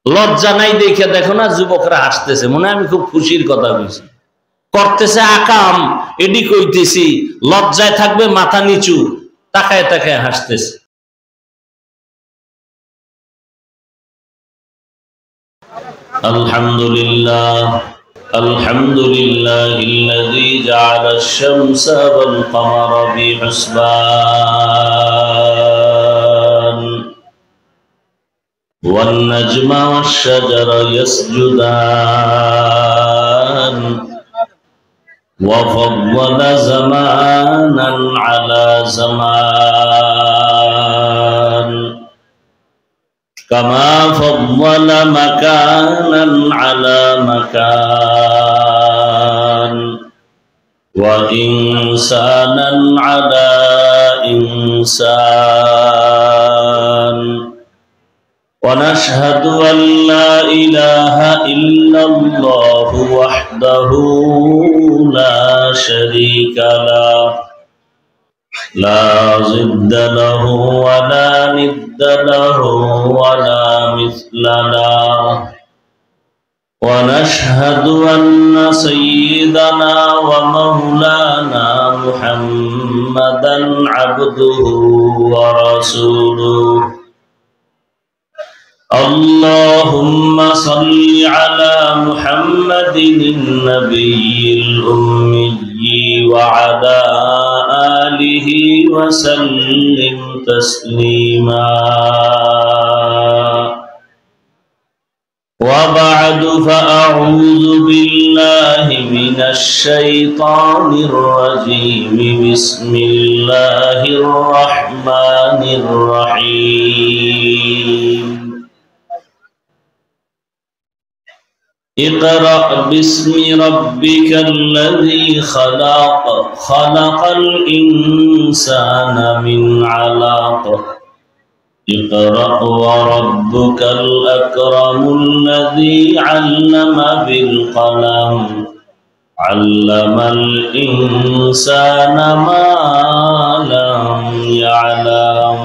লজ্জা নাই দেখে দেখো না যুবকরা হাসতেছে, মনে হয় আমি খুব খুশির কথা বলছি। করতেছে আকাম, এডি কইতেছি, লজ্জায় থাকবে মাথা নিচু, তাকায় তাকায় হাসতেছে। আলহামদুলিল্লাহ আলহামদুলিল্লাহিল্লাযী জাআলাশ শামসা ওয়াল কমারা বিহুসবান ওয়ান নাজমা ওয়াশ শাজারা ইয়াসজুদান وفضل زمانا على زمان كما فضل مكانا على مكان وإنسانا على إنسان ونشهد أن لا إله إلا الله وحده لا شريك له لا ضد له ولا ند له ولا مثل له ونشهد أن سيدنا ومولانا محمدا عبده ورسوله اللهم صل على محمد النبي الأمي وعلى آله وسلم تسليما وبعد فأعوذ بالله من الشيطان الرجيم بسم الله الرحمن الرحيم اقرأ باسم ربك الذي خلق خلق الإنسان من علق اقرأ وربك الأكرم الذي علم بالقلم علم الإنسان ما لم يعلم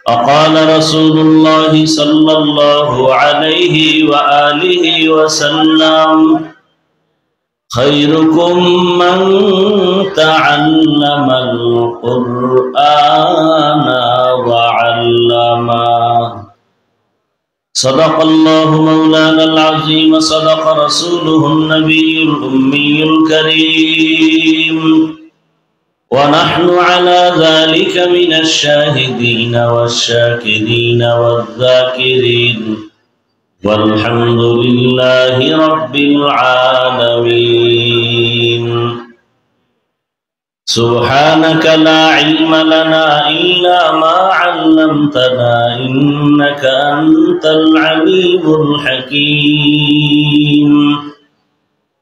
وقال رسول الله صلى الله عليه وآله وسلم خيركم من تعلم القرآن وعلمه صدق الله مولانا العظيم صدق رسوله النبي الأمي الكريم ونحن على ذلك من الشاهدين والشاكرين والذاكرين والحمد لله رب العالمين سبحانك لا علم لنا إلا ما علمتنا إنك أنت العليم الحكيم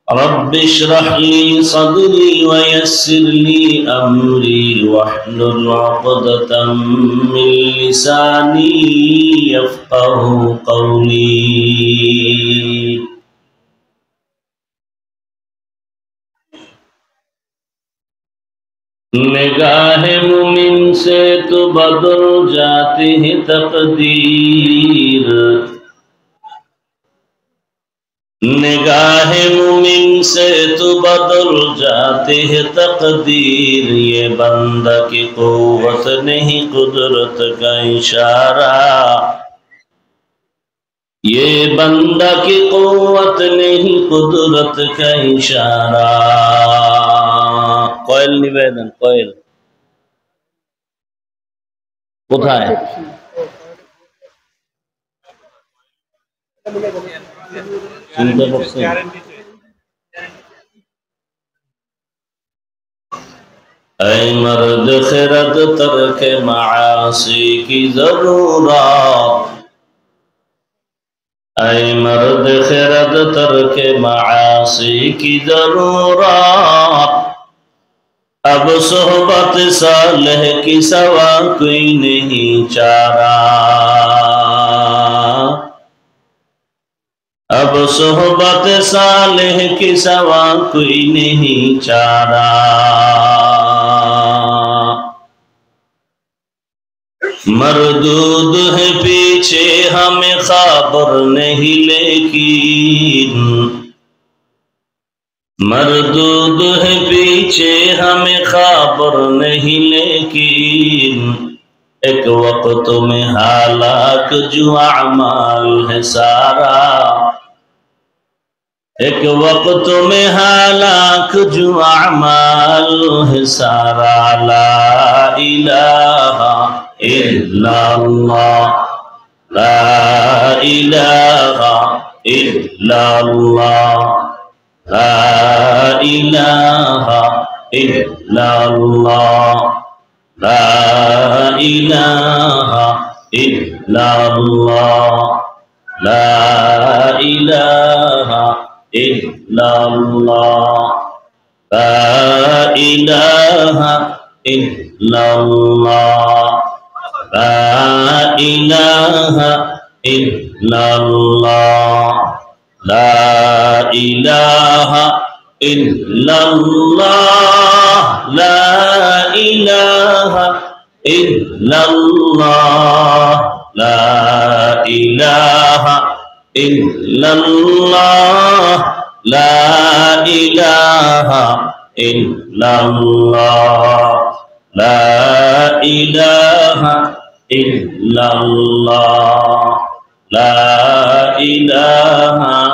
رب اشرح لي صدري ويسر لي أمري واحلل عقدة من لساني يفقه قولي निगाह मुमिन से तो बदल जाती है तकदीर निगाह मुमिन से तो बदल जाती है तकदीर ये बंदा की कुव्वत नहीं कुदरत का इशारा ये बंदा की कुव्वत नहीं कुदरत का इशारा कोयल निवेदन कोयल কোথায় শুনতে পাচ্ছেন ऐ मर्द खिरत तर्क मासी की जरूरत ऐ मर्द खिरत तर्क मासी की जरूरत अब सोहबत सालह की सवा कोई नहीं चारा अब सोहबत सालह की सवा कोई नहीं चारा मरदूद है पी पीछे हमें खबर नहीं लेकिन मरदूद है पीछे हमें खबर नहीं लेकिन एक वक्त में हालाक जो अमाल है सारा एक वक्त में हालाक जो अमाल है सारा ला इलाहा इल्लल्लाह ला इलाहा इल्लल्लाह ला इलाहा इल्लल्लाह ला इलाहा इल्लल्लाह ला इलाहा इल्लल्लाह ला इलाहा इल्लल्लाह ला इलाहा इल्लल्लाह ला इलाहा इल्लल्लाह ला इलाहा इल्लल्लाह ला इलाहा इल्लल्लाह ला इलाहा इल्लल्लाह ला इलाहा इल्लल्लाह ला इलाहा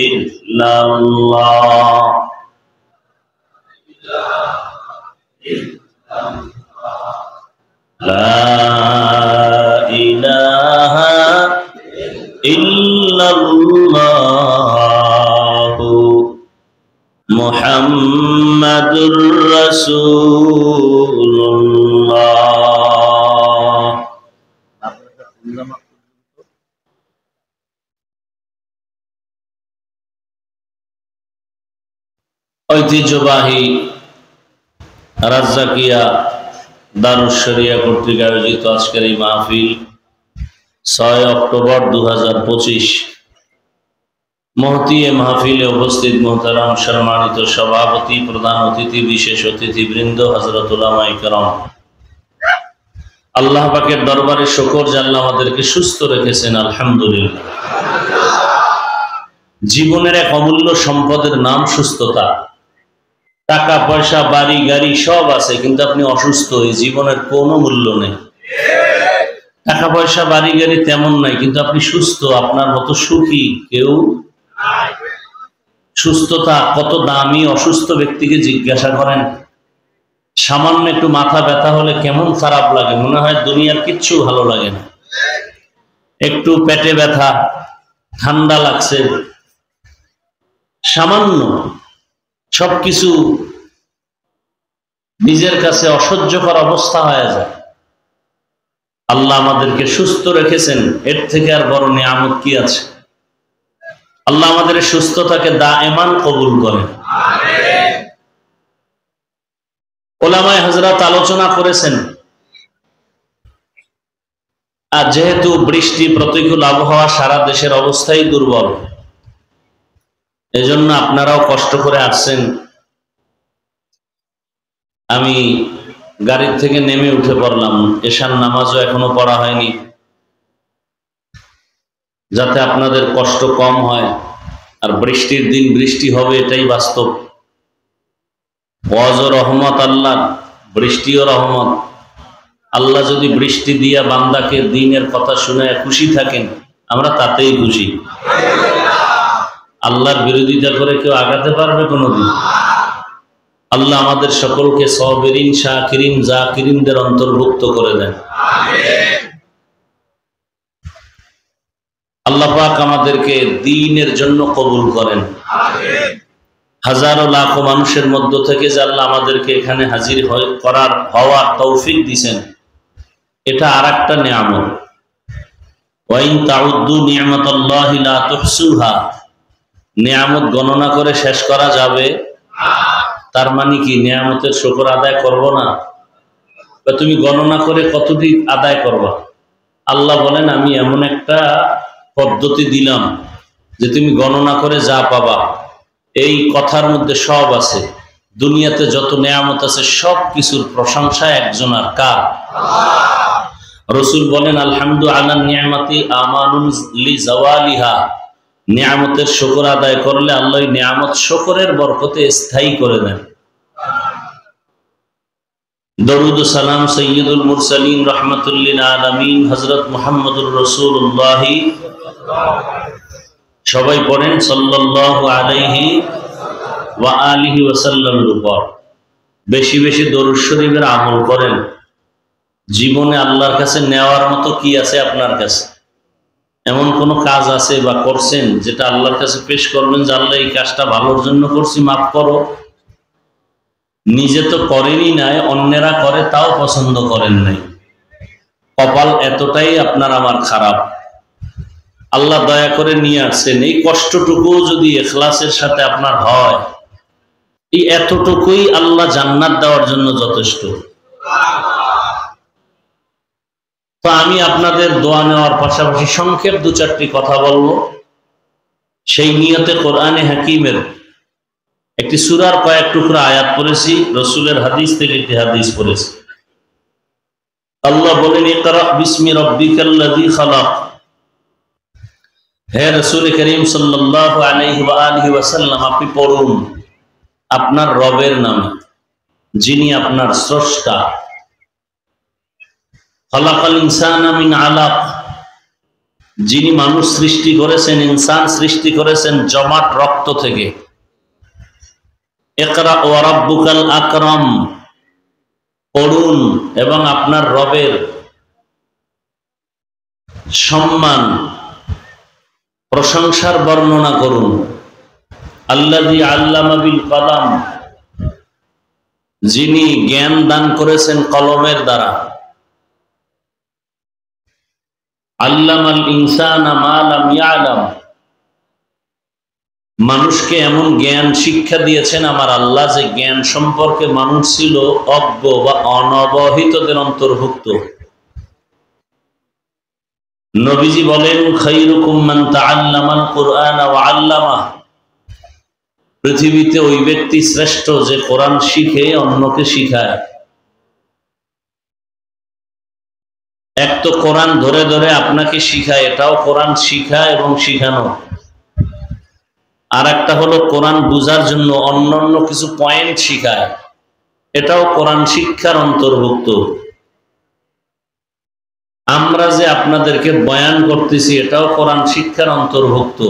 इल्लल्लाह ला इलाहा इल्लल्लाह मुहम्मदुर रसूलुल्लाह। ঐতিহ্যবাহী রাজ্জাকিয়া দারুস শরিয়া কর্তৃক আয়োজিত আজকের এই মাহফিল 6 অক্টোবর 2025 মহতী মাহফিলে উপস্থিত মোহতারাম সম্মানিত সভাপতি, প্রধান অতিথি, বিশেষ অতিথিবৃন্দ, হযরত উলামায়ে কেরাম, আল্লাহ পাকের দরবারে শুকর যে আল্লাহ আমাদেরকে সুস্থ রেখেছেন, আলহামদুলিল্লাহ। জীবনের এক অমূল্য সম্পদের নাম সুস্থতা। টাকা পয়সা বাড়ি গাড়ি সব আছে, কিন্তু আপনি অসুস্থ, এই জীবনের কোনো মূল্য নেই। টাকা পয়সা বাড়ি গাড়ি তেমন নাই, কিন্তু আপনি সুস্থ, আপনার মতো সুখী কেউ। সুস্থতা কত দামি, অসুস্থ ব্যক্তিকে জিজ্ঞাসা করেন। সামান্য একটু মাথা ব্যথা হলে কেমন খারাপ লাগে, মনে হয় দুনিয়ার কিচ্ছু ভালো লাগে না। একটু পেটে ব্যথা, ঠান্ডা লাগছে, সামান্য সবকিছু নিজের কাছে অসহ্যকর অবস্থা হয়ে যায়। আল্লাহ আমাদেরকে সুস্থ রেখেছেন, এর থেকে আর বড় নিয়ামত কি আছে? আল্লাহ আমাদের সুস্থতাকে দায়েমান কবুল করেন। উলামায়ে হযরত আলোচনা করেছেন, আর যেহেতু বৃষ্টি, প্রতিকূল আবহাওয়া, সারা দেশের অবস্থাই দুর্বল, এজন্য আপনারাও কষ্ট করে আসছেন। আমি গাড়ির থেকে নেমে উঠে পড়লাম, এশার নামাজও এখনো পড়া হয়নি, যাতে আপনাদের কষ্ট কম হয়। আর বৃষ্টির দিন বৃষ্টি হবে, এটাই বাস্তব। ওয়াজ ও রহমত আল্লাহ, বৃষ্টিও রহমত। আল্লাহ যদি বৃষ্টি দিয়া বান্দাকে দ্বীনের কথা শুনে খুশি থাকেন, আমরা তাতেই খুশি। আল্লাহর বিরোধিতা করে কেউ আগাতে পারবে কোনোদিন? আল্লাহ আমাদের সকলকে সাবিরিন, শাকিরিন, জাকিরিনদের অন্তর্ভুক্ত করে দেন। আল্লাহ পাক আমাদেরকে দ্বীনের জন্য কবুল করেন। হাজারো লাখো মানুষের মধ্য থেকে যে আল্লাহ আমাদেরকে এখানে হাজির হওয়ার তৌফিক দিয়েছেন, এটা আরেকটা নিয়ামত। ওয়াইন তাউদ্দু নি'মাতাল্লাহি লা তুহসুহা, নিয়ামত গণনা করে শেষ করা যাবে? তার মানে কি নিয়ামতের শুকর আদায় করব না? তুমি গণনা করে কতটি আদায় করবা? আল্লাহ বলেন, আমি এমন একটা পদ্ধতি দিলাম যে তুমি গণনা করে যা পাবা। এই কথার মধ্যে সব আছে। দুনিয়াতে যত নিয়ামত আছে সব কিছুর প্রশংসা একজনের, কার? রসুল বলেন আলহামদু আলা নিয়ামতি আমানুন লি জাওয়ালিহা, নিয়ামতের শুকর আদায় করলে আল্লাহ নিয়ামত শুকরের বরকতে স্থায়ী করে দেন। দরুদ ও সালাম সৈয়দুল মুরসালিন রাহমাতুল লিল আলামিন হযরত মুহাম্মদুর রাসূলুল্লাহ সবাই পড়েন সাল্লাল্লাহু আলাইহি ওয়া আলিহি ওয়াসাল্লামের উপর বেশি বেশি দরুদ শরীফের আমল করেন। জীবনে আল্লাহর কাছে নেওয়ার মতো কি আছে আপনার কাছে? এমন কোন কাজ আছে বা করছেন যেটা আল্লাহর কাছে পেশ করবেন যে আল্লাহ এই কাজটা ভালোর জন্য করছি, মাফ করো? নিজে তো করেনই নাই, অন্যেরা করে তাও পছন্দ করেন নাই। কপাল এতটাই আপনার আমার খারাপ, আল্লাহ দয়া করে নিয়ে আসছেন। এই কষ্টটুকু যদি ইখলাসের সাথে আপনার হয়, এই এতটুকুই আল্লাহ জান্নাত দেওয়ার জন্য যথেষ্ট। তো আমি আপনাদের দোয়া নেওয়ার পাশাপাশি সংক্ষেপ দু চারটি কথা বলবো। সেই নিয়তে কোরআনে হাকিমের একটি সূরার কয়েক টুকরা আয়াত পড়েছি, রসুলের হাদিস থেকে একটি হাদিস পড়েছি। আল্লাহ বলেন ইকরা বিসমি রাব্বিকাল্লাযী খালাক। হে রাসূল করিম সাল্লাল্লাহু আলাইহি ওয়া আলিহি ওয়াসাল্লাম, আপনি পড়ুন আপনার রবের নামে, যিনি আপনার স্রষ্টা। খালাকাল ইনসানা মিন আলাক, যিনি মানুষ সৃষ্টি করেছেন, ইনসান সৃষ্টি করেছেন জমাট রক্ত থেকে। ইকরা ওয়া রাব্বুকাল আকরাম, পড়ুন এবং আপনার রবের সম্মান প্রশংসার বর্ণনা করুন। আল্লাযী আল্লামা বিল কলম, যিনি জ্ঞান দান করেছেন কলমের দ্বারা। আল্লামাল ইনসানা মা লাম ইয়ালাম, মানুষকে এমন জ্ঞান শিক্ষা দিয়েছেন আমার আল্লাহ যে জ্ঞান সম্পর্কে মানুষ ছিল অজ্ঞ বা অনবহিতদের অন্তর্ভুক্ত। নবীজি বলেন খায়রুকুম মান তাআল্লামাল কুরআন ওয়া আল্লামা, পৃথিবীতে ওই ব্যক্তি শ্রেষ্ঠ যে কোরআন শিখে অন্যকে শিখায়। এক তো কোরআন ধরে ধরে আপনাকে শিখায়, এটাও কোরআন শিখা এবং শিখানো। আর একটা হলো কোরআন বুঝার জন্য অন্যান্য কিছু পয়েন্ট শিখায়, এটাও কোরআন শিক্ষার অন্তর্ভুক্ত। আমরা যে আপনাদেরকে বয়ান করতেছি এটাও কোরআন শিক্ষার অন্তর্ভুক্ত।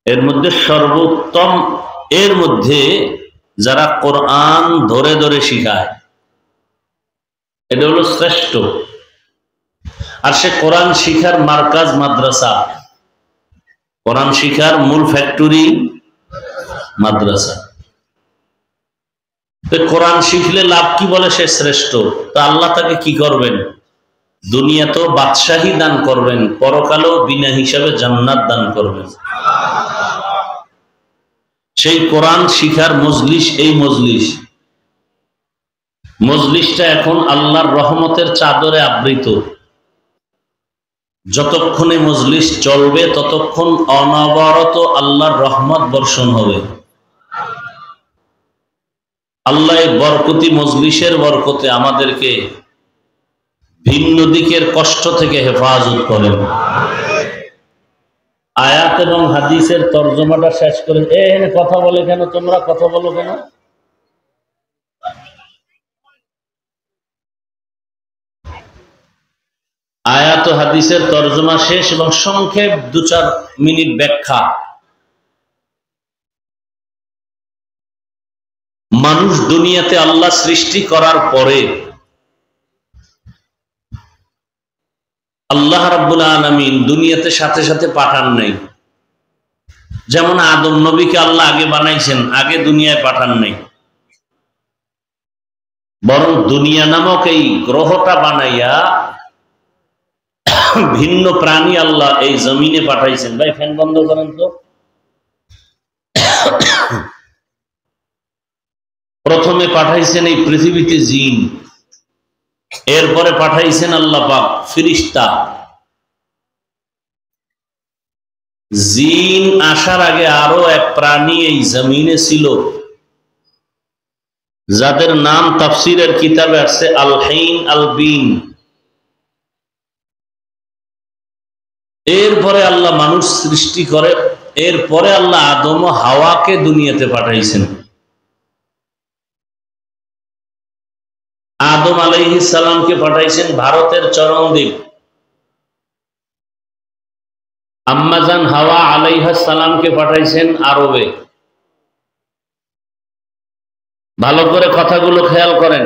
এর মধ্যে সর্বোত্তম, এর মধ্যে যারা কোরআন ধরে ধরে শিখায়, এটা হলো শ্রেষ্ঠ। আর সে কোরআন শিখার মার্কাজ মাদ্রাসা, কোরআন শিখার মূল ফ্যাক্টরি মাদ্রাসা। কোরআন শিখলে লাভ কি বলে সে শ্রেষ্ঠ, তা আল্লাহ তাকে কি করবেন? দুনিয়াতেও বাদশাহী দান করবেন, পরকালেও বিনা হিসাবে জান্নাত দান করবেন। সেই কোরআন শিখার মজলিস, এই মজলিসটা এখন আল্লাহর রহমতের চাদরে আবৃত। যতক্ষণে মজলিস চলবে ততক্ষণ অনবরত আল্লাহর রহমত বর্ষণ হবে। আল্লাহ বরকতি মজলিসের বরকতে আমাদেরকে ভিন্ন দিকের কষ্ট থেকে হেফাজত করেন। আয়াত এবং হাদিসের তর্জমাটা শেষ করে এখানে কথা বলে কেন? তোমরা কথা বলো কেন? আয়াত ও হাদিসের তর্জমা শেষ এবং সংক্ষেপ 2-4 মিনিট ব্যাখ্যা। মানুষ দুনিয়াতে আল্লাহ সৃষ্টি করার পরে আল্লাহ রাব্বুল আলামিন দুনিয়াতে সাথে সাথে পাঠান নাই। যেমন আদম নবীকে আল্লাহ আগে বানাইছেন, আগে দুনিয়ায় পাঠান নাই, বরং দুনিয়া নামক এই গ্রহটা বানাইয়া ভিন্ন প্রাণী আল্লাহ এই জমিনে পাঠাইছেন। ভাই ফ্যান বন্ধ করেন তো। প্রথমে পাঠাইছেন এই পৃথিবীতে জিন, এরপরে পাঠাইছেন আল্লাহ পাক ফেরেশতা। জিন আসার আগে আরো এক প্রাণী এই জমিনে ছিল, যাদের নাম তাফসীরের কিতাবে আছে আল হাইন আল বিন। এরপরে আল্লাহ মানুষ সৃষ্টি করে, এরপরে আল্লাহ আদম ও হাওয়াকে দুনিয়াতে পাঠাইছেন। আদম আলাইহিস সালামকে পাঠাইছেন ভারতের চরমদ্বীপ, আম্মাজান হাওয়া আলাইহিস সালামকে পাঠাইছেন আরবে। ভালো করে কথাগুলো খেয়াল করেন।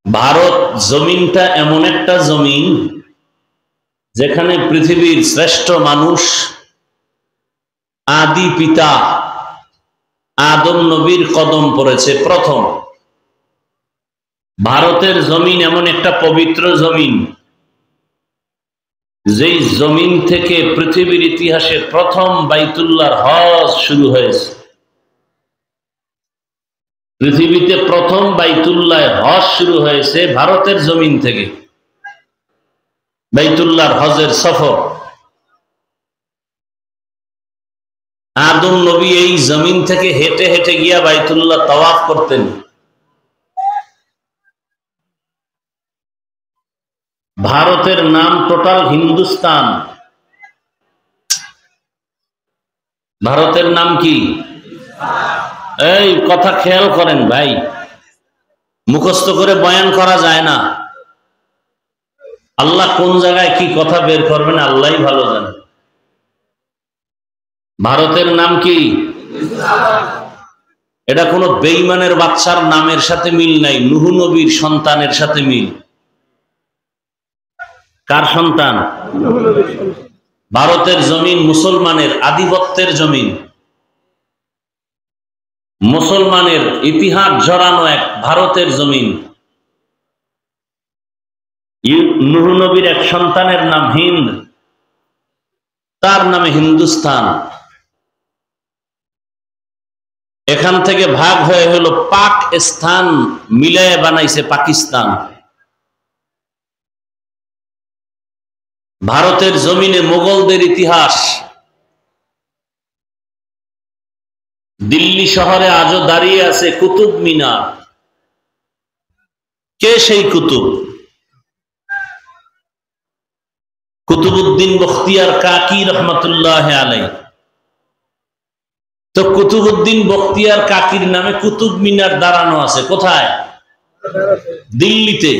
ভারত জমিনটা এমন একটা জমিন যেখানে পৃথিবীর শ্রেষ্ঠ মানুষ আদি পিতা আদম নবীর কদম পড়েছে প্রথম। ভারতের জমিন এমন একটা পবিত্র জমিন, যেই জমিন থেকে পৃথিবীর ইতিহাসে প্রথম বাইতুল্লাহর হজ শুরু হয়েছে। পৃথিবীতে প্রথম বাইতুল্লাহ হজ শুরু হয়েছে ভারতের জমিন থেকে। বাইতুল্লাহর হজের সফর আদম নবী এই জমিন থেকে হেঁটে হেঁটে গিয়া বাইতুল্লাহ তাওয়াফ করতেন। ভারতের নাম টোটাল হিন্দুস্তান। ভারতের নাম কি? এই কথা খেয়াল করেন ভাই, মুখস্থ করে বয়ান করা যায় না। আল্লাহ কোন জায়গায় কি কথা বের করবেন আল্লাহই ভালো জানে। ভারতের নাম কি? এটা কোনো বেঈমানের বাচ্চার নামের সাথে মিল নাই, নূহ নবীর সন্তানের সাথে মিল। কার সন্তান? ভারতের জমিন মুসলমানের আধিপত্যের জমিন, মুসলমানের ইতিহাস জড়ানো এক ভারতের জমিন। নূহ নবীর এক সন্তানের নাম হিন্দ, তার নামে হিন্দুস্তান। এখান থেকে ভাগ হয়ে হলো পাকিস্তান, মিলায় বানাইছে পাকিস্তান। ভারতের জমিনে মোগলদের ইতিহাস। দিল্লি শহরে আজও দাঁড়িয়ে আছে কুতুব মিনার। কে সেই কুতুব? কুতুবউদ্দিন বখতিয়ার কাকি রহমতুল্লাহ আলাইহি। তো কুতুবউদ্দিন বখতিয়ার কাকির নামে কুতুব মিনার দাঁড়ানো আছে কোথায়? দিল্লিতে।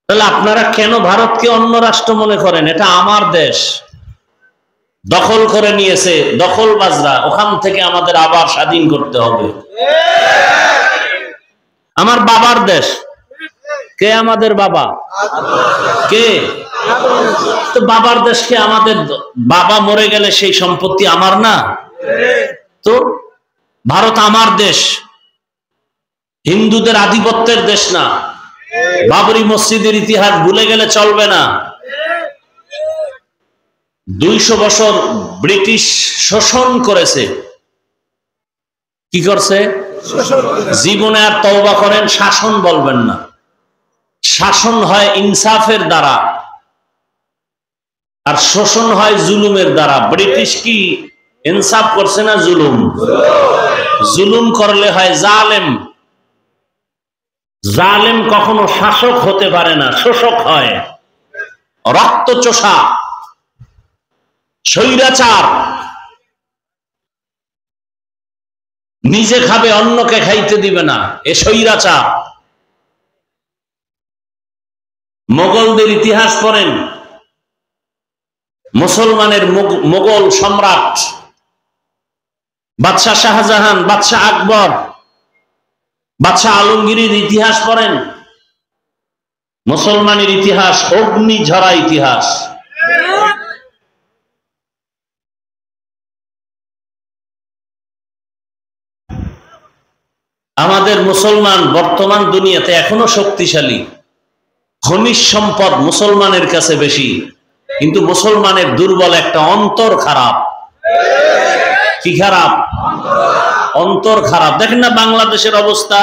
তাহলে আপনারা কেন ভারতকে অন্য রাষ্ট্র মনে করেন? এটা আমার দেশ, দখল করে নিয়েছে দখলবাজরা, ওখান থেকে আমাদের আবার স্বাধীন করতে হবে। আমার বাবার দেশ। কে আমাদের বাবা? কে? তো বাবার দেশকে আমাদের বাবা মরে গেলে সেই সম্পত্তি আমার না? তো ভারত আমার দেশ, হিন্দুদের আধিপত্যের দেশ না। বাবরি মসজিদের ইতিহাস ভুলে গেলে চলবে না। 200 বছর ব্রিটিশ শোষণ করেছে। কি করছে? জীবনে আর তওবা করেন, শাসন বলবেন না। শাসন হয় ইনসাফের দ্বারা, আর শোষণ হয় জুলুমের দ্বারা। ব্রিটিশ কি ইনসাফ করছে না জুলুম? জুলুম করলে হয় জালেম। জালেম কখনো শাসক হতে পারে না, শোষক হয়। রক্তচোষা, স্বৈরাচার, নিজে খাবে অন্যকে খাইতে দিবে না, এ স্বৈরাচার। মোগলদের ইতিহাস পড়েন। মুসলমানের মোগল সম্রাট বাদশাহ শাহজাহান, বাদশাহ আকবর, বাদশাহ আলমগীরের ইতিহাস পড়েন। মুসলমানের ইতিহাস অগ্নি ঝরা ইতিহাস। আমাদের মুসলমান বর্তমান দুনিয়াতে এখনো শক্তিশালী। খনিজ সম্পদ মুসলমানের কাছে বেশি, কিন্তু মুসলমানের দুর্বল একটা অন্তর খারাপ। কি খারাপ? অন্তর খারাপ। দেখেন না বাংলাদেশের অবস্থা।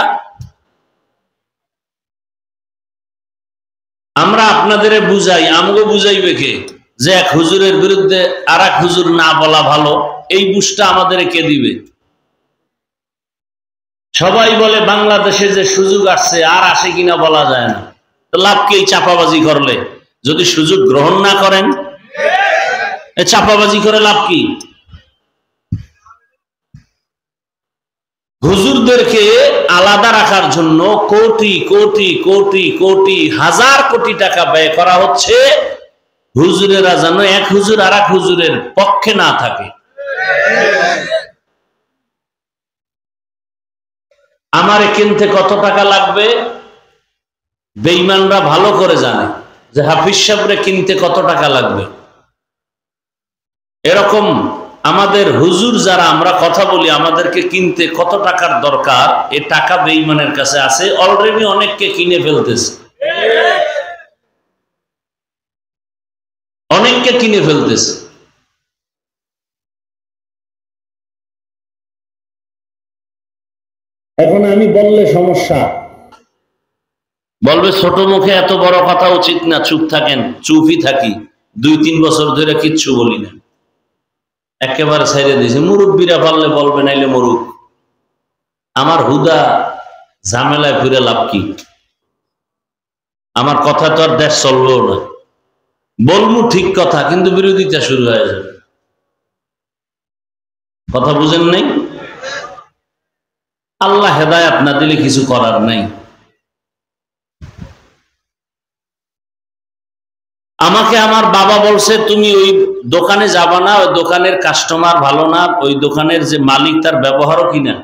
আমরা আপনাদের বুঝাই, আমগো বুঝাইবে কে যে এক হুজুরের বিরুদ্ধে আর এক হুজুর না বলা ভালো? এই বুঝটা আমাদের কে দিবে? সবাই বলে বাংলাদেশে যে সুযোগ আসছে আর আসে কিনা বলা যায় না। তো লাভ কি এই চাপাবাজি করলে? যদি সুযোগ গ্রহণ না করেন, চাপাবাজি করে লাভ কি? হুজুরদেরকে আলাদা রাখার জন্য কোটি কোটি কোটি কোটি হাজার কোটি টাকা ব্যয় করা হচ্ছে, হুজুরেরা যেন এক হুজুর আর এক হুজুরের পক্ষে না থাকে। আমারে কিনতে কত টাকা লাগবে বেঈমানরা ভালো করে জানে, যে হাফিজ সাহেবরে কিনতে কত টাকা লাগবে। এরকম আমাদের হুজুর যারা আমরা কথা বলি, আমাদেরকে কিনতে কত টাকার দরকার, এ টাকা বেঈমানের কাছে আছে, অলরেডি অনেককে কিনে ফেলতেছে, অনেককে কিনে ফেলতেছে। এখন আমি বললে সমস্যা, বলবে ছোট মুখে এত বড় কথা উচিত না, চুপ থাকেন। চুপই থাকি, 2-3 বছর ধরে কিচ্ছু বলি না, একেবারে ছেড়ে দিয়েছি। মুরব্বীরা পারলে বলবে, নাইলে মরুক। আমার হুদা ঝামেলায় ফিরে লাভ কি? আমার কথা তো আর দেশ চলবেও না। বলবো ঠিক কথা, কিন্তু বিরোধিতা শুরু হয়ে যাবে। কথা বুঝেন নাই? আল্লাহ হেদায়েত না দিলে কিছু করার নাই। আমাকে আমার বাবা বলছে, তুমি ওই দোকানে যাবা না, ওই দোকানের কাস্টমার ভালো না, ওই দোকানের যে মালিক তার ব্যবহারও কিনা।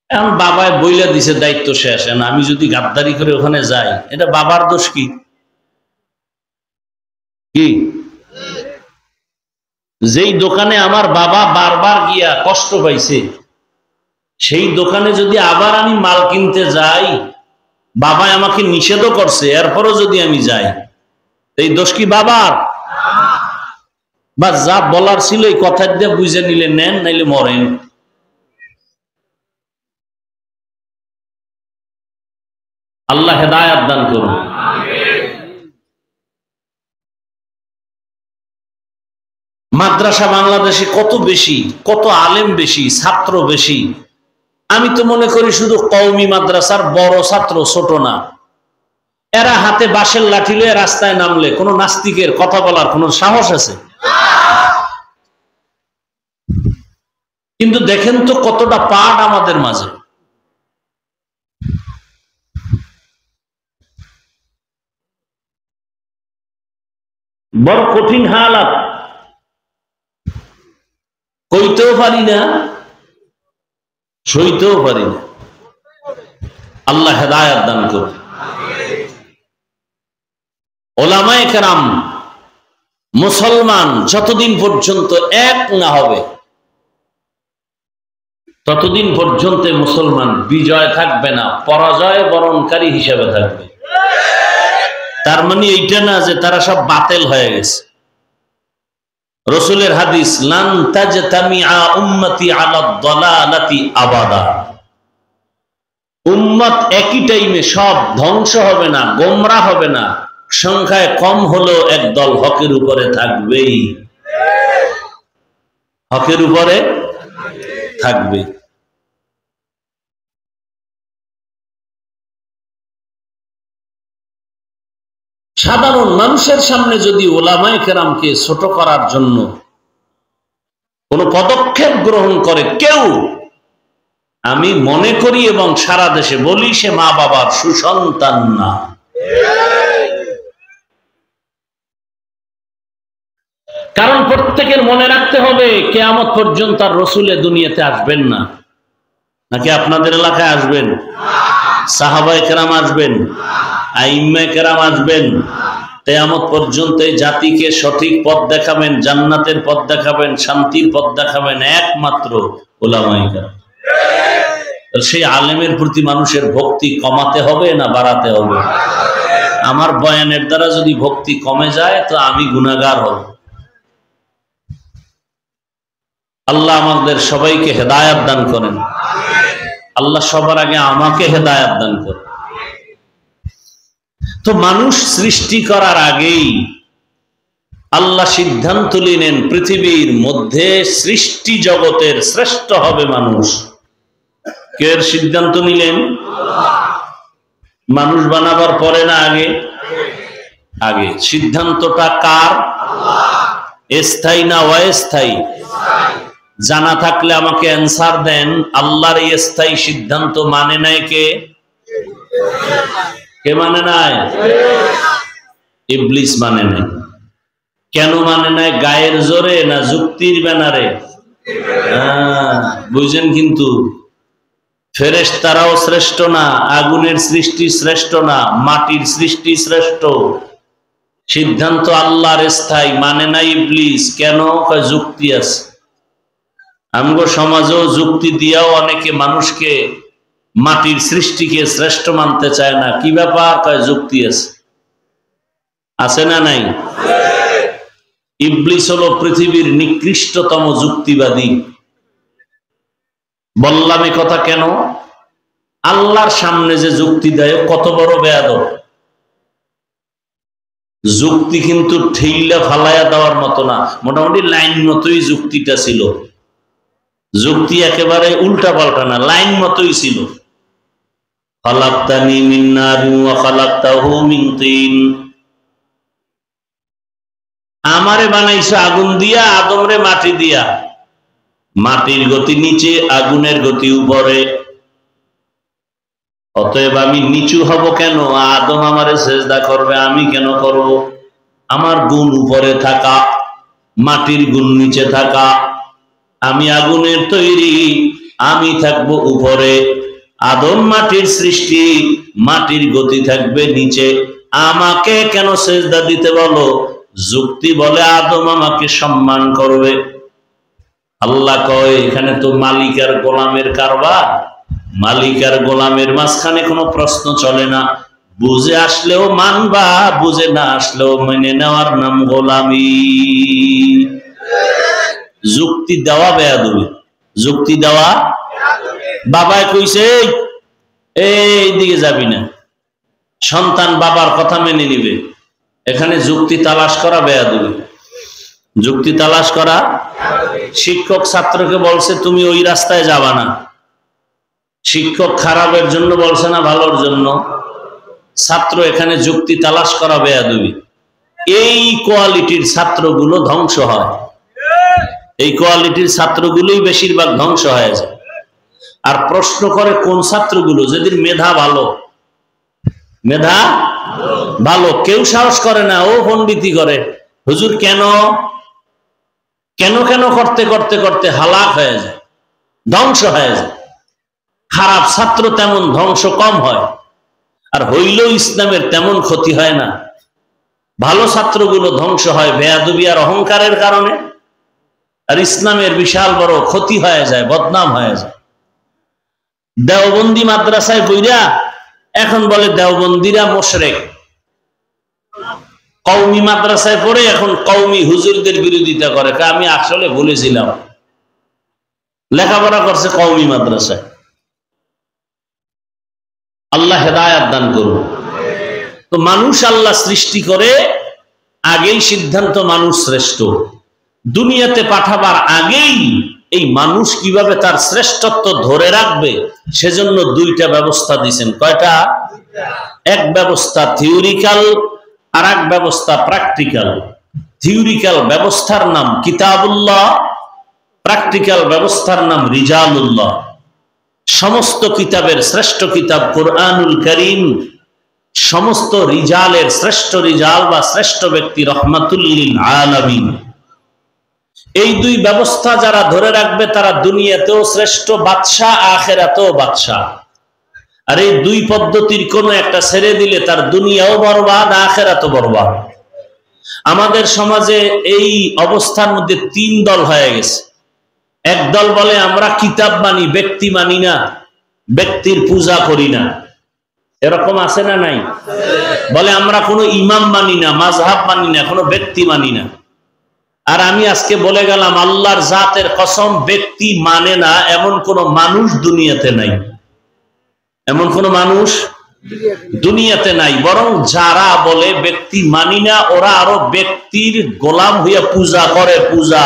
এখন বাবায় বইলা দিছে, দায়িত্ব শেষ। আমি যদি গাদ্দারি করে ওখানে যাই, এটা বাবার দোষ কি? কি যেই দোকানে আমার বাবা বারবার গিয়া কষ্ট পাইছে, সেই দোকানে যদি আবার আমি মাল কিনতে যাই, বাবা আমাকে নিষেধও করছে, এরপরও যদি আমি যাই, এই দোষ কি বাবার? বা যা বলার ছিল এই কথা দিয়ে বুঝে নিলে নেন, নাইলে মরেন। আল্লাহ হেদায়েত দান করুন। মাদ্রাসা বাংলাদেশে কত বেশি, কত আলেম বেশি, ছাত্র বেশি। আমি তো মনে করি শুধু কওমি মাদ্রাসার বড় ছাত্র, ছোট না। এরা হাতে বাঁশের লাঠি লয়ে রাস্তায় নামলে কোন নাস্তিকের কথা বলার কোন সাহস আছে? কিন্তু দেখেন তো কতটা পাঠ আমাদের মাঝে। বড় কঠিন হালাত, কইতেও পারি না, সইতেও পারি না। আল্লাহ হেদায়েত দান করুন। ওলামায়ে কেরাম, মুসলমান যতদিন পর্যন্ত এক না হবে, ততদিন পর্যন্ত মুসলমান বিজয় থাকবে না, পরাজয় বরণকারী হিসেবে থাকবে। তার মানে এইটা না যে তারা সব বাতিল হয়ে গেছে। রাসূলের হাদিস, লান তাজতামিআ উম্মতি আলা দালালাতি আবাদা। উম্মত একই টাইমে সব ধ্বংস হবে না, গোমরাহ হবে না, সংখ্যায় কম হলো একদল হকের উপরে থাকবেই, হকের উপরে থাকবে। সাধারণ মানুষের সামনে যদি ওলামায়ে কেরামকে ছোট করার জন্য কোন পদক্ষেপ গ্রহণ করে কেউ, আমি মনে করি এবং সারা দেশে বলি, সে মা বাবার সুসন্তান না। কারণ প্রত্যেকের মনে রাখতে হবে, কিয়ামত পর্যন্ত আর রাসূল দুনিয়াতে আসবেন না। নাকি আপনাদের এলাকায় আসবেন? সাহাবায়ে কেরাম আসবেন, আইম্মায়ে কেরাম আসবেন। কিয়ামত পর্যন্ত এই জাতিকে সঠিক পথ দেখাবেন, জান্নাতের পথ দেখাবেন, শান্তির পথ দেখাবেন একমাত্র উলামায়ে কেরাম। সেই আলেমের প্রতি মানুষের ভক্তি কমাতে হবে না বাড়াতে হবে? আমার বয়ানের দ্বারা যদি ভক্তি কমে যায় তো আমি গুনাহগার হব। আল্লাহ আমাদের সবাইকে হেদায়েত দান করেন। আল্লাহ সবার আগে আমাকে হেদায়েত দান করেন। তো মানুষ সৃষ্টি করার আগেই আল্লাহ সিদ্ধান্ত নিলেন পৃথিবীর মধ্যে সৃষ্টি জগতের শ্রেষ্ঠ হবে মানুষ। কে সিদ্ধান্ত নিলেন? মানুষ বানাবার পরে না আগে? আগে। সিদ্ধান্তটা কার? স্থায়ী না অস্থায়ী? জানা থাকলে আমাকে অ্যান্সার দেন। আল্লাহর এই স্থায়ী সিদ্ধান্ত মানে নাই কে? কে মানে নাই? ইবলিস মানে নাই। কেন মানে নাই? গায়ের জোরে না যুক্তির ব্যানারে? বুঝেন কিন্তু ফেরেশতারাও শ্রেষ্ঠ না, আগুনের সৃষ্টি শ্রেষ্ঠ না, মাটির সৃষ্টি শ্রেষ্ঠ। সিদ্ধান্ত আল্লাহর স্থায়ী, মানে নাই ইবলিস। কেন? যুক্তি আছে। আমগো সমাজেও যুক্তি দিয়াও অনেকে মানুষকে মাটির সৃষ্টিকে শ্রেষ্ঠ মানতে চায় না। কি ব্যাপার? যুক্তি আছে। আছে না নাই? ইবলিস হলো পৃথিবীর নিকৃষ্টতম যুক্তিবাদী। বললাম এই কথা কেন? আল্লাহর সামনে যে যুক্তি দেয় কত বড় বেয়াদব। যুক্তি কিন্তু ঠেইলা ফালাইয়া দেওয়ার মতো না, মোটামুটি লাইন মতোই যুক্তিটা ছিল। যুক্তি একেবারে উল্টা পাল্টা না, লাইন মতোই ছিল। খালাকতানি মিন নারিন ওয়া খালাকতাহু মিন তিন। আমারে বানাইছো আগুন দিয়া, আদমরে মাটি দিয়া। মাটির গতি নিচে, আগুনের গতি উপরে। অতএব আমি নিচু হব কেন? আদম আমারে সেজদা করবে, আমি কেন করব? আমার গুণ উপরে থাকা, মাটির গুণ নিচে থাকা। আমি আগুনের তৈরি, আমি থাকবো উপরে। আদম মাটির সৃষ্টি, মাটির গতি থাকবে নিচে। আমাকে কেন সেজদা দিতে বলো? যুক্তি বলে আদম আমাকে সম্মান করবে। আল্লাহ কয় এখানে তো মালিক আর গোলামের কারবার। মালিক আর গোলামের মাঝখানে কোনো প্রশ্ন চলে না। বুঝে আসলেও মানবা, বুঝে না আসলেও মেনে নেওয়ার নাম গোলামি। যুক্তি দেওয়া বেয়াদবি। যুক্তি দেওয়া। বাবায় কইছে এই দিকে যাবি না, সন্তান বাবার কথা মেনে নিবে। এখানে যুক্তি তালাশ করা বেয়াদবি। যুক্তি তালাশ করা। শিক্ষক ছাত্রকে বলছে তুমি ওই রাস্তায় যাবা না। শিক্ষক খারাপের জন্য বলছে না ভালোর জন্য? ছাত্র এখানে যুক্তি তালাশ করা বেয়াদবি। এই কোয়ালিটির ছাত্রগুলো ধ্বংস হয়। এই কোয়ালিটির ছাত্রগুলোই বেশিরভাগ ধ্বংস হয়ে যায়। আর প্রশ্ন করে কোন ছাত্রগুলো? যেদিন মেধা ভালো, মেধা ভালো, কেউ সাহস করে না, ও পণ্ডিতি করে। হুজুর কেন কেন কেন করতে করতে করতে হালাক হয়ে যায়, ধ্বংস হয়ে যায়। খারাপ ছাত্র তেমন ধ্বংস কম হয়, আর হইলেও ইসলামের তেমন ক্ষতি হয় না। ভালো ছাত্রগুলো ধ্বংস হয় বেয়াদবি আর অহংকারের কারণে, আর ইসলামের বিশাল বড় ক্ষতি হয়ে যায়, বদনাম হয়ে যায়। দেওবন্দি মাদ্রাসায় বইরা এখন বলে দেওবন্দিরা মুশরিক। কওমি মাদ্রাসায় পড়ে এখন কওমি হুজুরদের বিরোধিতা করে। আমি আসলে ভুলেছিলাম, লেখাপড়া করছে কওমি মাদ্রাসায়। আল্লাহ হেদায়েত দান করুন। তো মানুষ আল্লাহ সৃষ্টি করে, আগেই সিদ্ধান্ত মানুষ শ্রেষ্ঠ। দুনিয়াতে পাঠাবার আগেই এই মানুষ কিভাবে তার শ্রেষ্ঠত্ব ধরে রাখবে সেজন্য দুইটা ব্যবস্থা দিয়েছেন। কয়টা? এক ব্যবস্থা থিওরিক্যাল, আর এক ব্যবস্থা প্র্যাকটিক্যাল। থিওরিক্যাল ব্যবস্থার নাম কিতাবুল্লাহ, প্র্যাকটিক্যাল ব্যবস্থার নাম রিজালুল্লাহ। সমস্ত কিতাবের শ্রেষ্ঠ কিতাব কুরআনুল কারীম, সমস্ত রিজালের শ্রেষ্ঠ রিজাল বা শ্রেষ্ঠ ব্যক্তি রহমাতুল লিল আলামিন। এই দুই ব্যবস্থা যারা ধরে রাখবে তারা দুনিয়াতেও শ্রেষ্ঠ বাদশাহ, আখিরাতেও বাদশাহ। আর এই দুই পদ্ধতির কোন একটা ছেড়ে দিলে তার দুনিয়াও বরবাদ, আখিরাতও বরবাদ। আমাদের সমাজে এই অবস্থার মধ্যে তিন দল হয়ে গেছে। এক দল বলে আমরা কিতাব মানি, ব্যক্তি মানি না, ব্যক্তির পূজা করি না। এরকম আছে না নাই? বলে আমরা কোনো ইমাম মানি না, মাযহাব মানি না, কোনো ব্যক্তি মানি না। আর আমি আজকে বলে গেলাম আল্লাহর জাতের কসম, ব্যক্তি মানে না এমন কোন মানুষ দুনিয়াতে নাই। এমন কোন মানুষ দুনিয়াতে নাই। বরং যারা বলে ব্যক্তি মানি না, ওরা আরো ব্যক্তির গোলাম হইয়া পূজা করে, পূজা।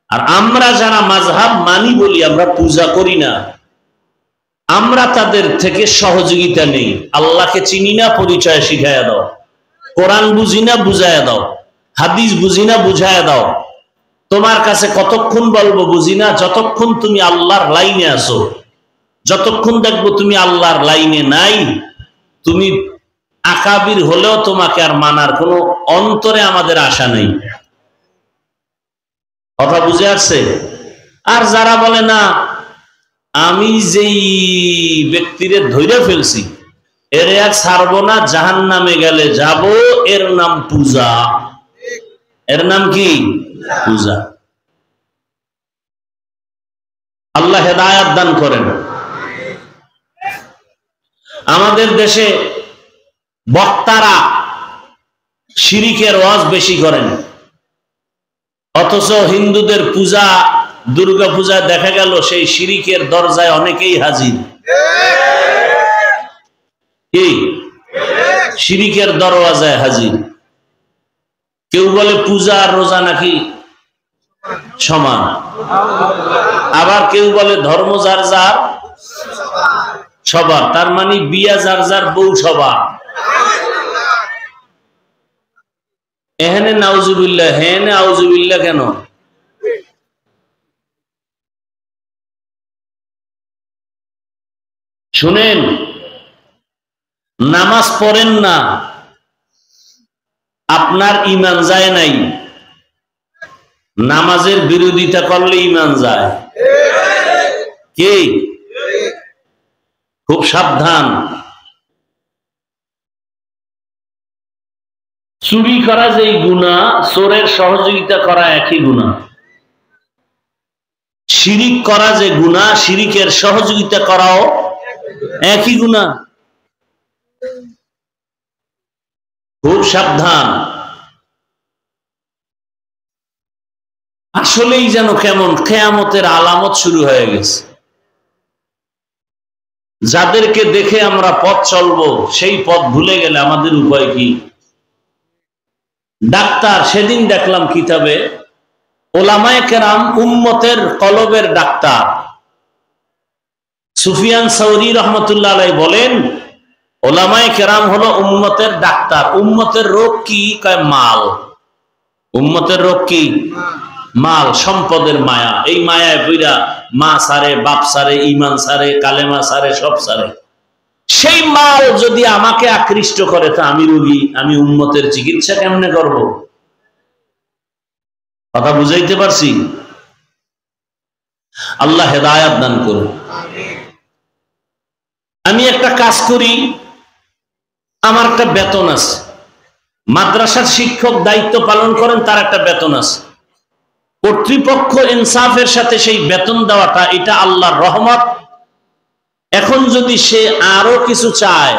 আর আমরা যারা মাযহাব মানি বলি আমরা পূজা করি না। আমরা তাদের থেকে সহযোগিতা নেই। আল্লাহকে চিনি না, পরিচয় শিখাইয়া দাও। কোরআন বুঝি না, বুঝাইয়া দাও। হাদিস বুঝি না, বুঝাইয়া দাও। তোমার কাছে কতক্ষণ বলবো বুঝি না, যতক্ষণ তুমি আল্লাহর লাইনে আসো। যতক্ষণ দেখবো তুমি আল্লাহর লাইনে নাই, তুমি আকাবির হলেও তোমাকে আর মানার কোনো অন্তরে আমাদের আশা নেই। কথা বুঝে আসছে? আর যারা বলে না, আমি যেই ব্যক্তিরে ধৈর্য ফেলছি এর আর ছাড়বো না, জাহান্নামে গেলে যাব, এর নাম পূজা। এর নাম কি? পূজা। আল্লাহ হেদায়াত দান করেন। আমাদের দেশে বক্তারা শিরিকের ওয়াজ বেশি করেন, অথচ হিন্দুদের পূজা, দুর্গা পূজায় দেখা গেল সেই শিরিকের দরজায় অনেকেই হাজির। কি? শিরিকের দরওয়াজায় হাজির। কেউ বলে পূজা আর রোজা নাকি সমান, আবার কেউ বলে ধর্ম যার যার সবার, তার মানে বিয়া যার যার, বউ সবার। এখানে নাউজুবিল্লাহ, হ্যাঁ আউজুবিল্লাহ কেন? শুনেন, নামাজ পড়েন না, আপনার ঈমান যায় নাই। নামাজের বিরোধিতা করলে ঈমান যায়। কি? খুব সাবধান। চুরি করা যেই গুনাহ, চোরের সহযোগিতা করা একই গুনাহ। শিরিক করা যে গুনাহ, শিরিকের সহযোগিতা করাও একই গুনাহ। খুব সাবধান। আসলেই যেন কেমন কিয়ামতের আলামত শুরু হয়ে গেছে। যাদেরকে দেখে আমরা পথ চলবো, সেই পথ ভুলে গেলে আমাদের উপায় কি? ডাক্তার, সেদিন দেখলাম কিতাবে, ওলামায়ে কেরাম উম্মতের কলবের ডাক্তার। সুফিয়ান সাউরি রহমতুল্লাহ আলাইহি বলেন, ওলামায়ে কেরাম হলো উম্মতের ডাক্তার। উম্মতের রোগ কি? কয় মাল। উম্মতের রোগ কি? মাল, সম্পদের মায়া। এই মায়ায় বইরা মা সারে, বাপ সারে, ঈমান সারে, কালেমা সারে, সব সারে। সেই মাল যদি আমাকে আকৃষ্ট করে, তা আমি রোগী, আমি উম্মতের চিকিৎসা কেমনে করব? কথা বুঝাইতে পারছি? আল্লাহ হেদায়াত দান করুন। আমি একটা কাজ করি, আমার একটা বেতন আছে। মাদ্রাসার শিক্ষক দায়িত্ব পালন করেন, তার একটা বেতন আছে। কর্তৃপক্ষ ইনসাফের সাথে সেই বেতন দেওয়াটা, এটা আল্লাহর রহমত। এখন যদি সে আরো কিছু চায়,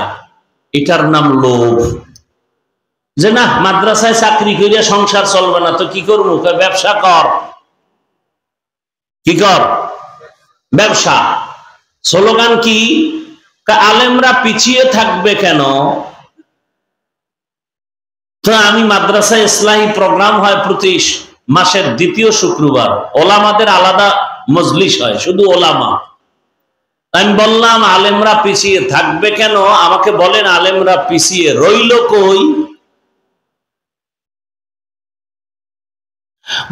এটার নাম লোভ। যে না, মাদ্রাসায় চাকরি করিয়া সংসার চলবে না, তো কি করবো? ব্যবসা কর। কি কর? ব্যবসা। স্লোগান কি? আলেমরা পিছিয়ে থাকবে কেন? তো আমি মাদ্রাসায় ইসলামী প্রোগ্রাম হয় প্রতি মাসের দ্বিতীয় শুক্রবার, ওলামাদের আলাদা মজলিস হয়, শুধু ওলামা। আমি বললাম, আলেমরা পিছিয়ে থাকবে কেন? আমাকে বলেন, আলেমরা পিছিয়ে রইল কই?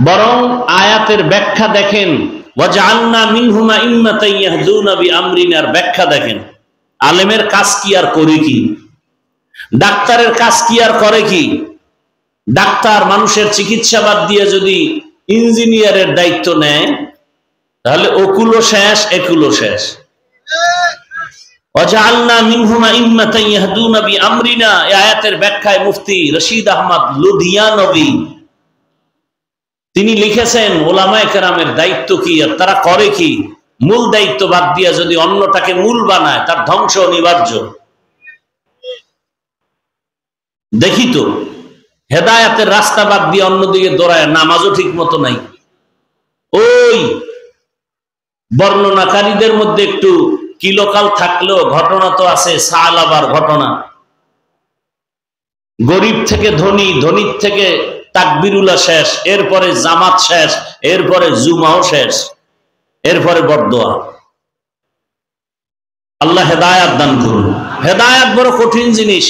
বরং আয়াতের ব্যাখ্যা দেখেন, ওয়াজআলনা মিনহুম আইম্মাতান ইয়াহদুনা বিআমরিনার ব্যাখ্যা দেখেন। আলেমের কাজ কি আর করে কি? ডাক্তারের কাজ কি আর করে কি? ডাক্তার মানুষের চিকিৎসা বাদ দিয়ে যদি ইঞ্জিনিয়ারের দায়িত্ব নেয়, তাহলে ওকুলও শেষ, একুলও শেষ। ওয়াজআলনা মিনহুম আইম্মাতান ইয়াহদুনা বিআমরিনা, এই আয়াতের ব্যাখ্যায় মুফতি রশিদ আহমদ লুধিয়ানবী তিনি লিখেছেন, ওলামায়ে কেরামের দায়িত্ব কি আর তারা করে কি? মূল দায়িত্ব বাদ দিয়ে যদি অন্যটাকে মূল বানায়, তার ধ্বংস অনিবার্য। দেখি তো, হেদায়াতের রাস্তা বাদ দিয়ে অন্যদিকে দৌড়ায়, নামাজও ঠিক মতো নাই। ওই বর্ণনাকারীদের মধ্যে একটু কিলোকাল থাকলেও ঘটনা তো আছে। সালাবার ঘটনা, গরিব থেকে ধনী, ধনীর থেকে তাকবিরুল্লাহ শেষ, এরপরে জামাত শেষ, এরপরে জুমাও শেষ, এরপরে বরদোয়া। আল্লাহ হেদায়াত দান করুন। হেদায়াত বড় কঠিন জিনিস।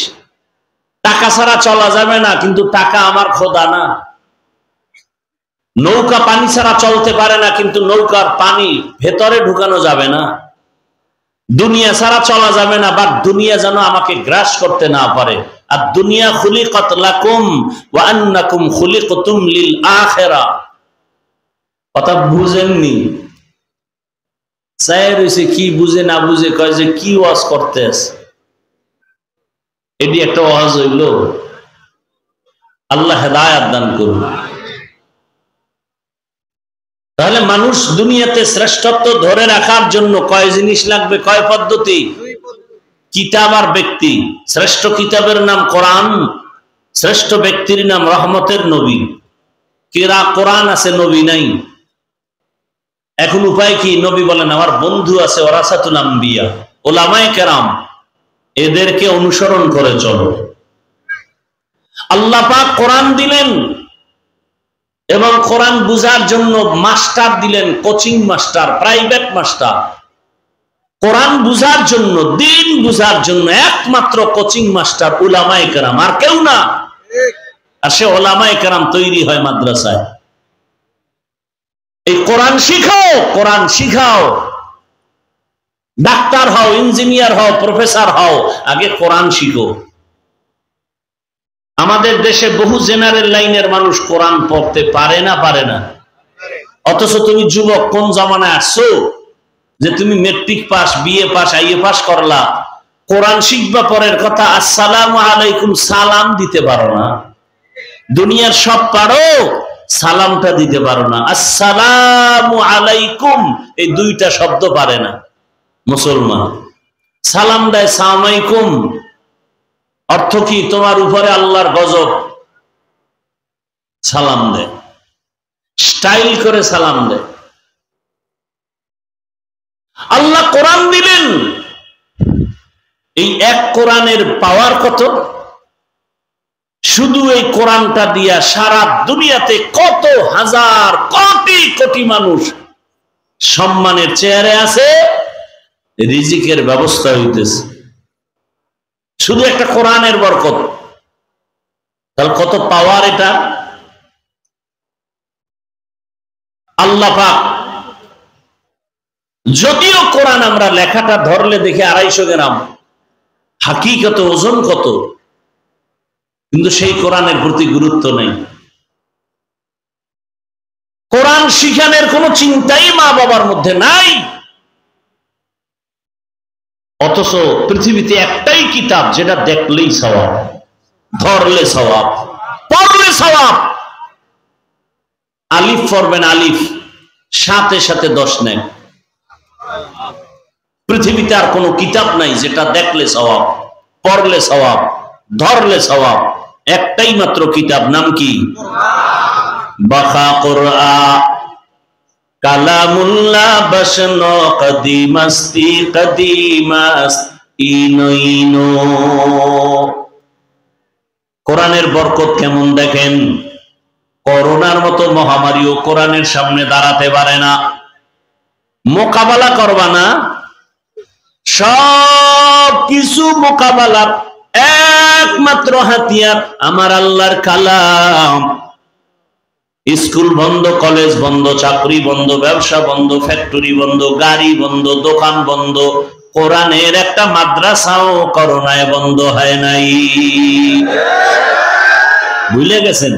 টাকা ছাড়া চলা যাবে না, কিন্তু টাকা আমার খোদা না। নৌকা পানি ছাড়া চলতে পারে না, কিন্তু নৌকার পানি ভেতরে ঢুকানো যাবে না। দুনিয়া ছাড়া চলা যাবে না, বা দুনিয়া যেন আমাকে গ্রাস করতে না পারে। আর দুনিয়া খুলিকাত লাকুম ওয়া আন্নাকুম খুলিকতুম লিল আখিরা। কথা বুঝেননি? চাই রয়েছে কি বুঝে না বুঝে, কয় যে কি ওয়াজ করতেছ, এটি একটা ওয়াজ হইল? আল্লাহ হেদায়াত দান করুন। তাহলে মানুষ দুনিয়াতে শ্রেষ্ঠত্ব ধরে রাখার জন্য কয় জিনিস লাগবে, কয় পদ্ধতি? কিতাব আর ব্যক্তি। শ্রেষ্ঠ কিতাবের নাম কোরআন, শ্রেষ্ঠ ব্যক্তির নাম রহমতের নবী। কেরা কোরআন আছে, নবী নাই। এখন উপায় কি? নবী বলেন আমার বন্ধু আছে, ওরাসাতুল আম্বিয়া, ওলামায়ে কেরাম, এদেরকে অনুসরণ করে চলো। আল্লাহ পাক কোরআন দিলেন এবং কোরআন বুঝার জন্য মাস্টার দিলেন, কোচিং মাস্টার, প্রাইভেট মাস্টার। কোরআন বুঝার জন্য, দিন বুঝার জন্য একমাত্র কোচিং মাস্টার উলামায়ে কেরাম, আর কেউ না। আর সে উলামায়ে কেরাম তৈরি হয় মাদ্রাসায়। এই কোরআন শিখাও, কোরআন শিখাও। ডাক্তার হও, ইঞ্জিনিয়ার হও, প্রফেসর হও, আগে কোরআন শিখো। আমাদের দেশে বহু জেনারেল লাইনের মানুষ কোরআন পড়তে পারে না, পারে না। অথচ তুমি যুবক, কোন জামানায় আসছো যে তুমি matric pass, BA pass, IA pass করলা, কোরআন শিখবা পরের কথা, আসসালামু আলাইকুম সালাম দিতে পারো না। দুনিয়ার সব পারো, সালামটা দিতে পারো না। আসসালামু আলাইকুম এই দুইটা শব্দ পারে না মুসলমান। সালাম দেয় সালাম আলাইকুম, অর্থ কি? তোমার উপরে আল্লাহর গজব। সালাম দেয়, স্টাইল করে সালাম দেয়। আল্লাহ কোরআন দিলেন, এই এক কোরআনের পাওয়ার কত! শুধু এই কোরআনটা দিয়া সারা দুনিয়াতে কত হাজার কোটি কোটি মানুষ সম্মানের চেয়ারে আছে, রিজিকের ব্যবস্থা হইতেছে শুধু একটা কোরআনের বরকত। তাহলে কত পাওয়ার এটা! আল্লাহ পাক যদিও কোরআন আমরা লেখাটা ধরলে দেখি 250 গ্রাম, হাকিকত ওজন কত, কিন্তু সেই কোরআনের প্রতি গুরুত্ব নেই। কোরআন শিখানোর কোন চিন্তাই মা বাবার মধ্যে নাই। অথচ পৃথিবীতে একটাই কিতাব যেটা দেখলেই সওয়াব, ধরলে সওয়াব, পড়লে সওয়াব। আলিফ পড়বেন, আলিফ সাথে সাথে 10 নেন। পৃথিবীতে আর কোন কিতাব নাই যেটা দেখলে সওয়াব, পড়লে সওয়াব, ধরলে সওয়াব। একটাই মাত্র কিতাব, নাম কি? বাকা কোরআন কালামুল্লাহ বসনো কদিমাস্তি কদিমাস ইনো। কোরআনের বরকত কেমন দেখেন! করোনার মতো মহামারীও কোরআনের সামনে দাঁড়াতে পারে না। মোকাবেলা করবা না, সব কিছু মোকাবেলার একমাত্র হাতিয়ার আমার আল্লাহর কালাম। স্কুল বন্ধ, কলেজ বন্ধ, চাকরি বন্ধ, ব্যবসা বন্ধ, ফ্যাক্টরি বন্ধ, গাড়ি বন্ধ, দোকান বন্ধ, কোরআনের একটা মাদ্রাসাও করোনায় বন্ধ হয় নাই। ভুলে গেছেন?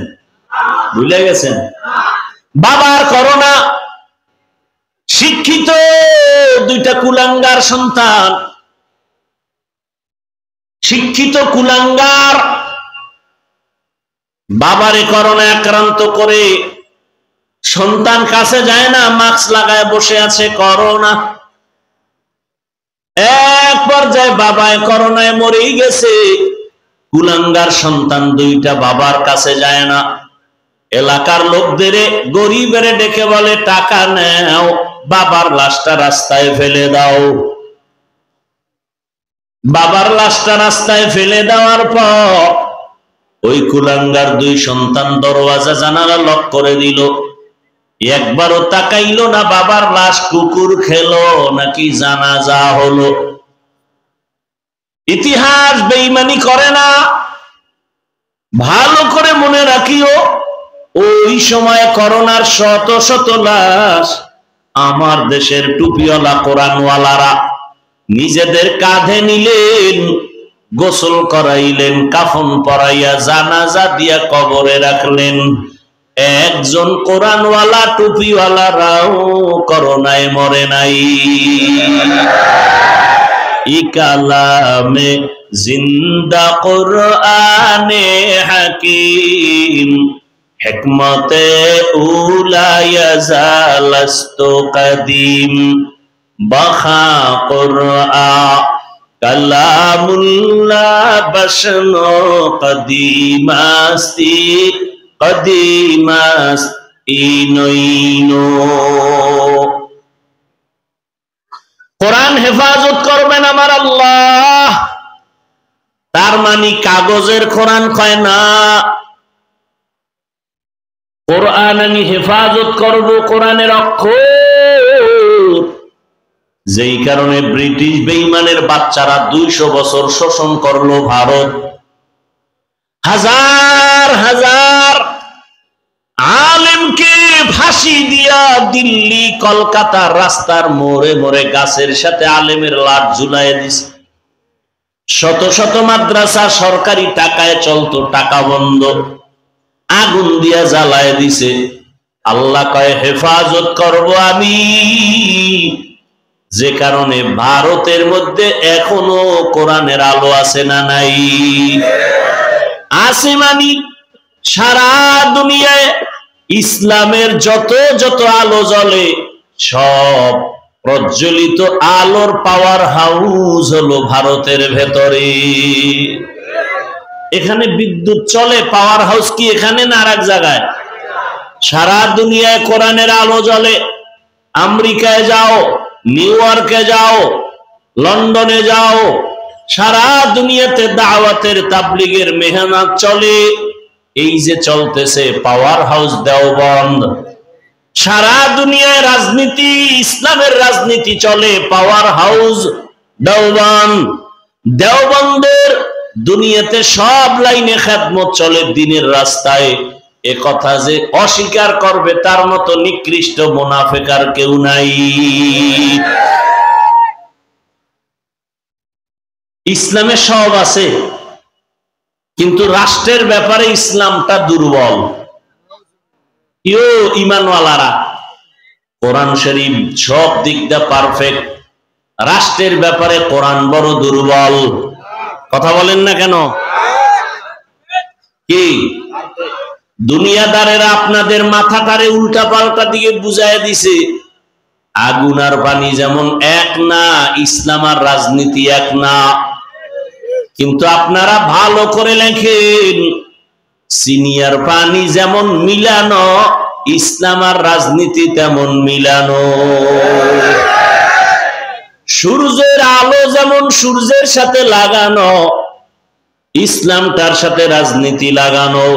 ভুলে গেছেন? বাবার করোনা, শিক্ষিত 2টা কুলাঙ্গার সন্তান, শিক্ষিত কুলাঙ্গার, বাবারে করোনা আক্রান্ত করে সন্তান কাছে যায় না, মাস্ক লাগায় বসে আছে। করোনা এক পর্যায়ে বাবায় করোনায় মরেই গেছে। কুলাঙ্গার সন্তান 2টা বাবার কাছে যায় না। এলাকার লোকদের, গরিবের ডেকে বলে টাকা নাও, বাবার লাশটা রাস্তায় ফেলে দাও। বাবার লাশটা রাস্তায় ফেলে দেওয়ার পর ওই কুলাঙ্গার 2 সন্তান দরওয়াজা জানালা লক করে দিল। একবারও তাকাইলো না বাবার লাশ কুকুর খেলো নাকি জানাজা হলো। ইতিহাস বেঈমানি করে না। ভালো করে মনে রাখিও, ওই সময় করোনার শত শত লাশ আমার দেশের টুপিওয়ালা কোরআনওয়ালারা নিজেদের কাঁধে নিলেন, গোসল করাইলেন, কাফন পরাইয়া জানাজা দিয়া কবরে রাখলেন। একজন কোরআনওয়ালা টুপিওয়ালারাও করোনায় মরে নাই। ইকালামে জিন্দা কুরআনে হাকিম হিকমতে উলা ইয়াজালাস্তু কদিম বাখা কুরআন কালামুল্লাহ বশনো কদিমাস্তি কদিমাস ইনইনো। কোরআন হেফাজত করবেন আমার আল্লাহ। তার মানে কাগজের কোরআন কয় না, কোরআন আমি হেফাজত করব, কোরআনের অক্ষর। যেই কারণে ব্রিটিশ বেঈমানের বাচ্চারা 200 বছর শোষণ করলো ভারত। হাজার হাজার আলেমকে ফাঁসি দিয়া দিল্লি কলকাতার রাস্তার মোড়ে মোড়ে গাছের সাথে আলেমের লাট ঝুলাই দিছে। শত শত মাদ্রাসা সরকারি টাকায় চলতো, টাকা বন্ধ, আগুন দিয়া জ্বালায় দিছে। আল্লাহ কয় হেফাজত করব আমি। যে কারণে ভারতের মধ্যে এখনো কোরআনের আলো আছে না নাই? আছে। মানি সারা দুনিয়ায় ইসলামের যত যত আলো জ্বলে সব প্রজ্বলিত আলোর পাওয়ার হাউস হলো ভারতের ভেতরে। এখানে বিদ্যুৎ চলে, পাওয়ার হাউস কি এখানে না আর এক জায়গায়? সারা দুনিয়ায় কোরআনের আলো জ্বলে। আমেরিকায় যাও, নিউ ইয়র্কে যাও, লন্ডনে যাও, সারা দুনিয়াতে দাওয়াতের তাবলীগের মেহনত চলে। এই যে চলতেছে পাওয়ার হাউস দেওবন্দ। সারা দুনিয়ায় রাজনীতি, ইসলামের রাজনীতি চলে, পাওয়ার হাউস দেওবন্দ। দেওবন্দের দুনিয়াতে সব লাইনে খেদমত চলে দ্বীনের রাস্তায়। এ কথা যে অস্বীকার করবে তার মতো নিকৃষ্ট মুনাফিক আর কেউ নাই। ইসলামে সব আছে, কিন্তু রাষ্ট্রের ব্যাপারে ইসলামটা দুর্বল। ইমানওয়ালারা কোরআন শরীফ সব দিক দিয়ে পারফেক্ট, রাষ্ট্রের ব্যাপারে কোরআন বড় দুর্বল। কথা বলেন না কেন? কি দুনিয়াদারেরা আপনাদের মাথাটারে উল্টা পাল্টা দিকে বুঝায় দিছে। আগুন আর পানি যেমন এক না, ইসলাম আর রাজনীতি এক না। কিন্তু আপনারা ভালো করে লেখেন, সিনিয়র পানি যেমন মিলানো, ইসলাম আর রাজনীতি তেমন মিলানো। সূর্যের আলো যেমন সূর্যের সাথে লাগানো, ইসলামটার সাথে রাজনীতি লাগানো।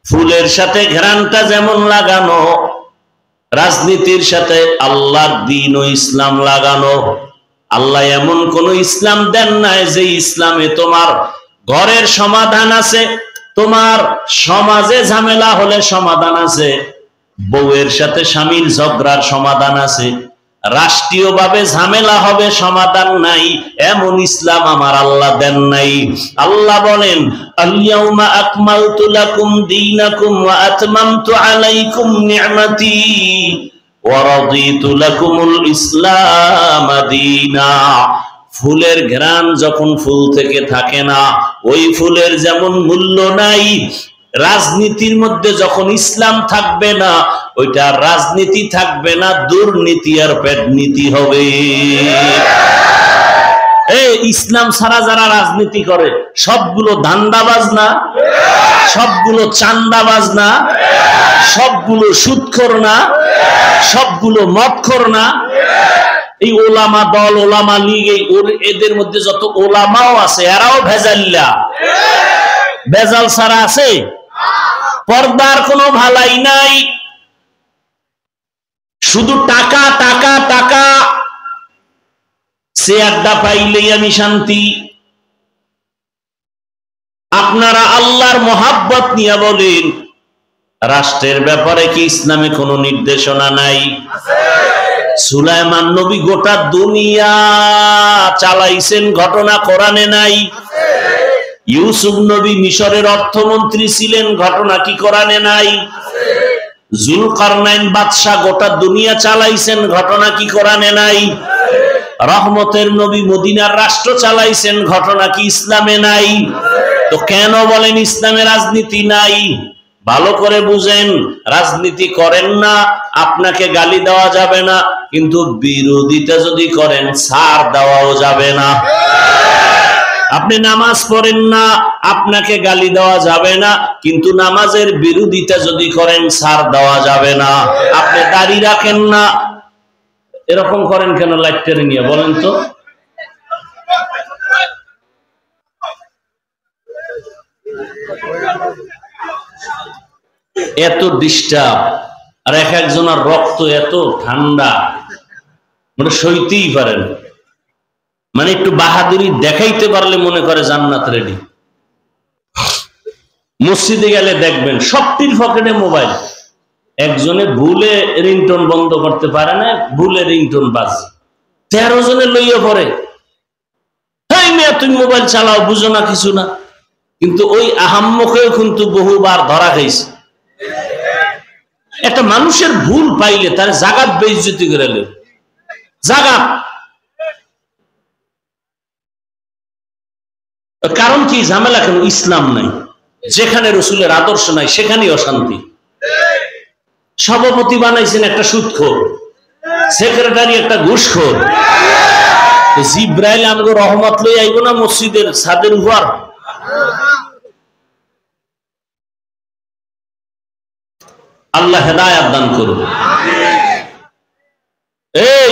ফুলের সাথে ঘ্রাণটা যেমন লাগানো, রাজনীতির সাথে আল্লাহর দ্বীন ও ইসলাম লাগানো। আল্লাহ এমন কোন ইসলাম দেন নাই যে ইসলামে তোমার ঘরের সমাধান আছে, তোমার সমাজে ঝামেলা হলে সমাধান আছে, বউয়ের সাথে স্বামীর ঝগড়ার সমাধান আছে, রাষ্ট্রীয়ভাবে ঝামেলা হবে সমাধান নাই, এমন ইসলাম আমার আল্লাহ দেন নাই। আল্লাহ বলেন, আল-ইয়াউমা আকমালতু লাকুম দীনাকুম ওয়া আতমামতু আলাইকুম নি'মাতি ওয়া রাদিতু লাকুমুল ইসলাম দীনা। ফুলের ঘ্রাণ যখন ফুল থেকে থাকে না, ওই ফুলের যেমন মূল্য নাই, রাজনীতির মধ্যে যখন ইসলাম থাকবে না, ওইটা রাজনীতি থাকবে না, দুর্নীতি আর পেটনীতি হবে। ইসলাম ছাড়া যারা রাজনীতি করে সবগুলো ধান্দাবাজ না, সবগুলো চান্দাবাজ না, সবগুলো সুদখোর না, সবগুলো মদখোর না। এই ওলামা দল, ওলামা লীগ, এদের মধ্যে যত ওলামাও আছে এরাও ভেজাল্লা। ভেজাল ছাড়া আছে? পর্দার কোনো ভালাই নাই, শুধু টাকা টাকা টাকা। চেয়ারটা পাইলেই আমি শান্তি, আপনারা আল্লাহর মহাব্বত নিয়ে বলেন, রাষ্ট্রের ব্যাপারে কি ইসলামে কোনো নির্দেশনা নাই? সুলাইমান নবী গোটা দুনিয়া চালাইছেন, ঘটনা কোরআনে নাই? ইউসুফ নবী মিশরের অর্থমন্ত্রী ছিলেন, ঘটনা কি কোরআনে নাই? জুলকারনাইন বাদশাহ গোটা দুনিয়া চালাইছেন, ঘটনা কি কোরআনে নাই? রহমতের নবী মদিনার রাষ্ট্র চালাইছেন, ঘটনা কি ইসলামে নাই? তো কেন বলেন ইসলামে রাজনীতি নাই? ভালো করে বুঝেন, রাজনীতি করেন না, আপনাকে গালি দেওয়া যাবে না, কিন্তু বিরোধিতা যদি করেন ছাড় দেওয়াও যাবে না। আপনি নামাজ পড়েন না, আপনাকে গালি দেওয়া যাবে না, কিন্তু নামাজের বিরোধিতা যদি করেন ছাড় দেওয়া যাবে না। আপনি দাড়ি রাখেন না, এরকম করেন কেন লাইটটারে নিয়ে বলেন তো? এত ডিস্টার্ব, আর এক একজনের রক্ত এত ঠান্ডা, মানে সইতেই পারেন। মানে একটু বাহাদুরি দেখাইতে পারলে মনে করে জান্নাত রেডি। মসজিদে গেলে দেখবেন সবটির পকেটে মোবাইল, একজনে ভুলে রিংটোন বন্ধ করতে পারে না, ভুলে রিংটোন বাজে, 13 জনে লইয়া পড়ে, এই মেয়ে তুমি মোবাইল চালাও, বুঝো না কিছু না। কিন্তু ওই আহাম্মকেও কিন্তু বহুবার ধরা খাইছে। একটা মানুষের ভুল পাইলে তার জাগাত বেইজ্জতি করে লে, জাগাত। কারণ কি? ঝামেলা কেন? ইসলাম নাই, যেখানে রসুলের আদর্শ নাই সেখানেই অশান্তি। সভাপতি বানাইছেন একটা সুদখোর, সেক্রেটারি একটা ঘুষখোর। জিব্রাইল আমগো রহমত লই আইব না মসজিদের ছাদের উপর? আল্লাহ হেদায়েত দান করুন। এই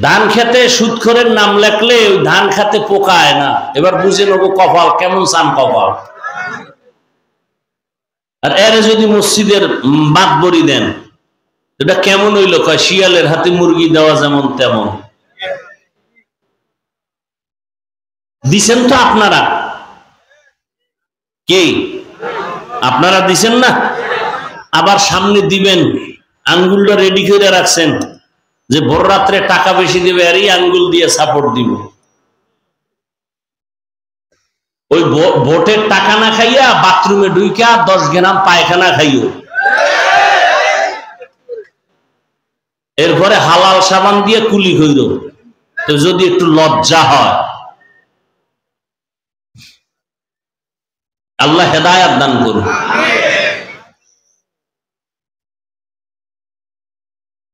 ধান খেতে সুদখোরের নাম লেখলে ওই ধান খেতে পোকায় না। এবার বুঝে নেবো কপাল কেমন, চান কপাল। আর এরে যদি মসজিদের মাতবরি দেন, এটা কেমন হইল? কয় শিয়ালের হাতে মুরগি দেওয়া যেমন তেমন। দিছেন তো আপনারা, কি আপনারা দিছেন না? আবার সামনে দিবেন, আঙ্গুলটা রেডি করে রাখছেন যে ভোর রাত্রে টাকা বেশি দেবে আর এই আঙ্গুল দিয়ে সাপোর্ট দিব। ওই ভোটের টাকা না খাইয়া বাথরুমে ঢুইকা 10 গ্রাম পায়খানা খাইও, এরপরে হালাল সাবান দিয়ে কুলি কইর, তো যদি একটু লজ্জা হয়। আল্লাহ হেদায়েত দান করুন।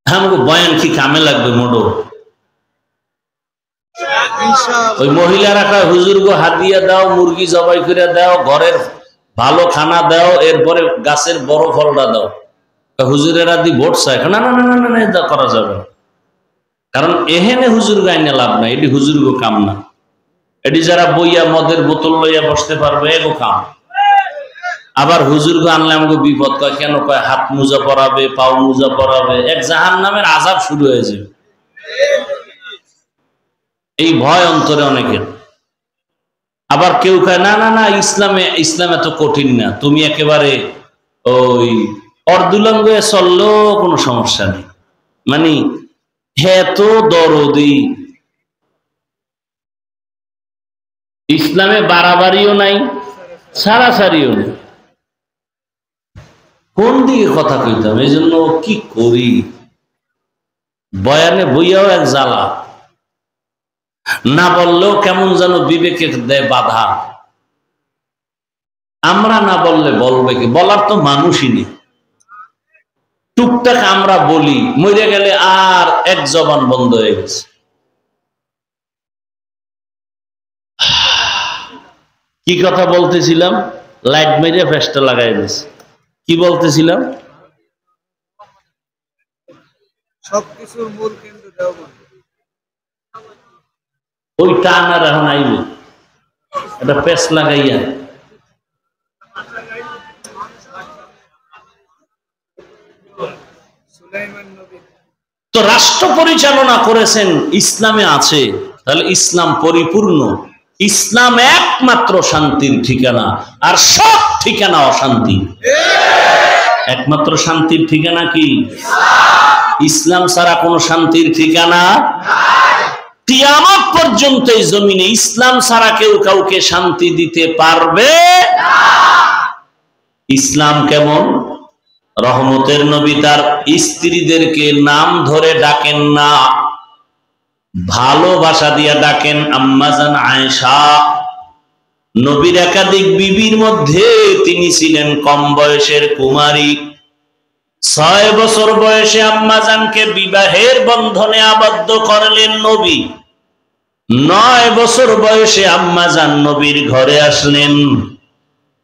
আমাকে বয়ান কি কামে লাগবে? মোটো ওই মহিলারা কয় হুজুর গো হাদিয়া দাও, মুরগি জবাই করে দাও, ঘরের ভালো খানা দাও, এরপরে গাছের বড় ফলটা দাও। হুজুরেরা দি ভোট চায়, না না না না না, এটা করা যাবে। কারণ এহেনে হুজুর গাইনে লাভ নাই, এটি হুজুর গো কাম না। এটি যারা বইয়া মদের বোতল লইয়া বসতে পারবে এগো কাম। আবার হুজুর গো আনলে আমাকে বিপদ। কয় কেন? কয় হাত মোজা পরাবে, পাও মোজা পরাবে, এক জাহান্নামের আযাব শুরু হয়ে যাবে। এই ভয় অন্তরে অনেকের। আবার কেউ কয় না না না, ইসলাম এত কঠিন না, তুমি একেবারে ওই অর্ধুলঙ্গ চললো কোনো সমস্যা নেই। মানে এত দরদি, ইসলামে বাড়াবাড়িও নাই, সারাসারিও নেই। কোন দিকে কথা কইতাম? এই জন্য কি করি, বয়ানে বইয়াও এক জ্বালা, না বললেও কেমন যেন বিবেকে দেয় বাধা। আমরা না বললে বলবে কি? বলার তো মানুষই নেই। টুকটাক আমরা বলি, মরে গেলে আর এক জবান বন্ধ হয়ে গেছে। কি কথা বলতেছিলাম? লাইট মেরে ফেসটা লাগাই দিয়েছে। কি বলতেছিলাম? সবকিছুর মূল কেন্দ্র দেওবন্দ। ওই টান আর এখন আইব, এটা পেস লাগাইয়া। তো রাষ্ট্র পরিচালনা করেছেন ইসলামে আছে, তাহলে ইসলাম পরিপূর্ণ। ইসলাম একমাত্র শান্তির ঠিকানা, আর সব ঠিকানা অশান্তি। একমাত্র শান্তির ঠিকানা কি? ইসলাম ছাড়া কোনো শান্তির ঠিকানা কিয়ামত পর্যন্ত এই জমিনে ইসলাম ছাড়া কেউ কাউকে শান্তি দিতে পারবে না। ইসলাম কেমন? রহমতের নবী তার স্ত্রীদেরকে নাম ধরে ডাকেন না, ভালোবাসা দিয়ে ডাকেন। আম্মাজান আয়েশা, নবীর একাধিক বিবির মধ্যে তিনি ছিলেন কম বয়সের কুমারী। 6 বছর বয়সে আম্মাজানকে বিবাহের বন্ধনে আবদ্ধ করলেন নবী। 9 বছর বয়সে আম্মাজান নবীর ঘরে আসলেন।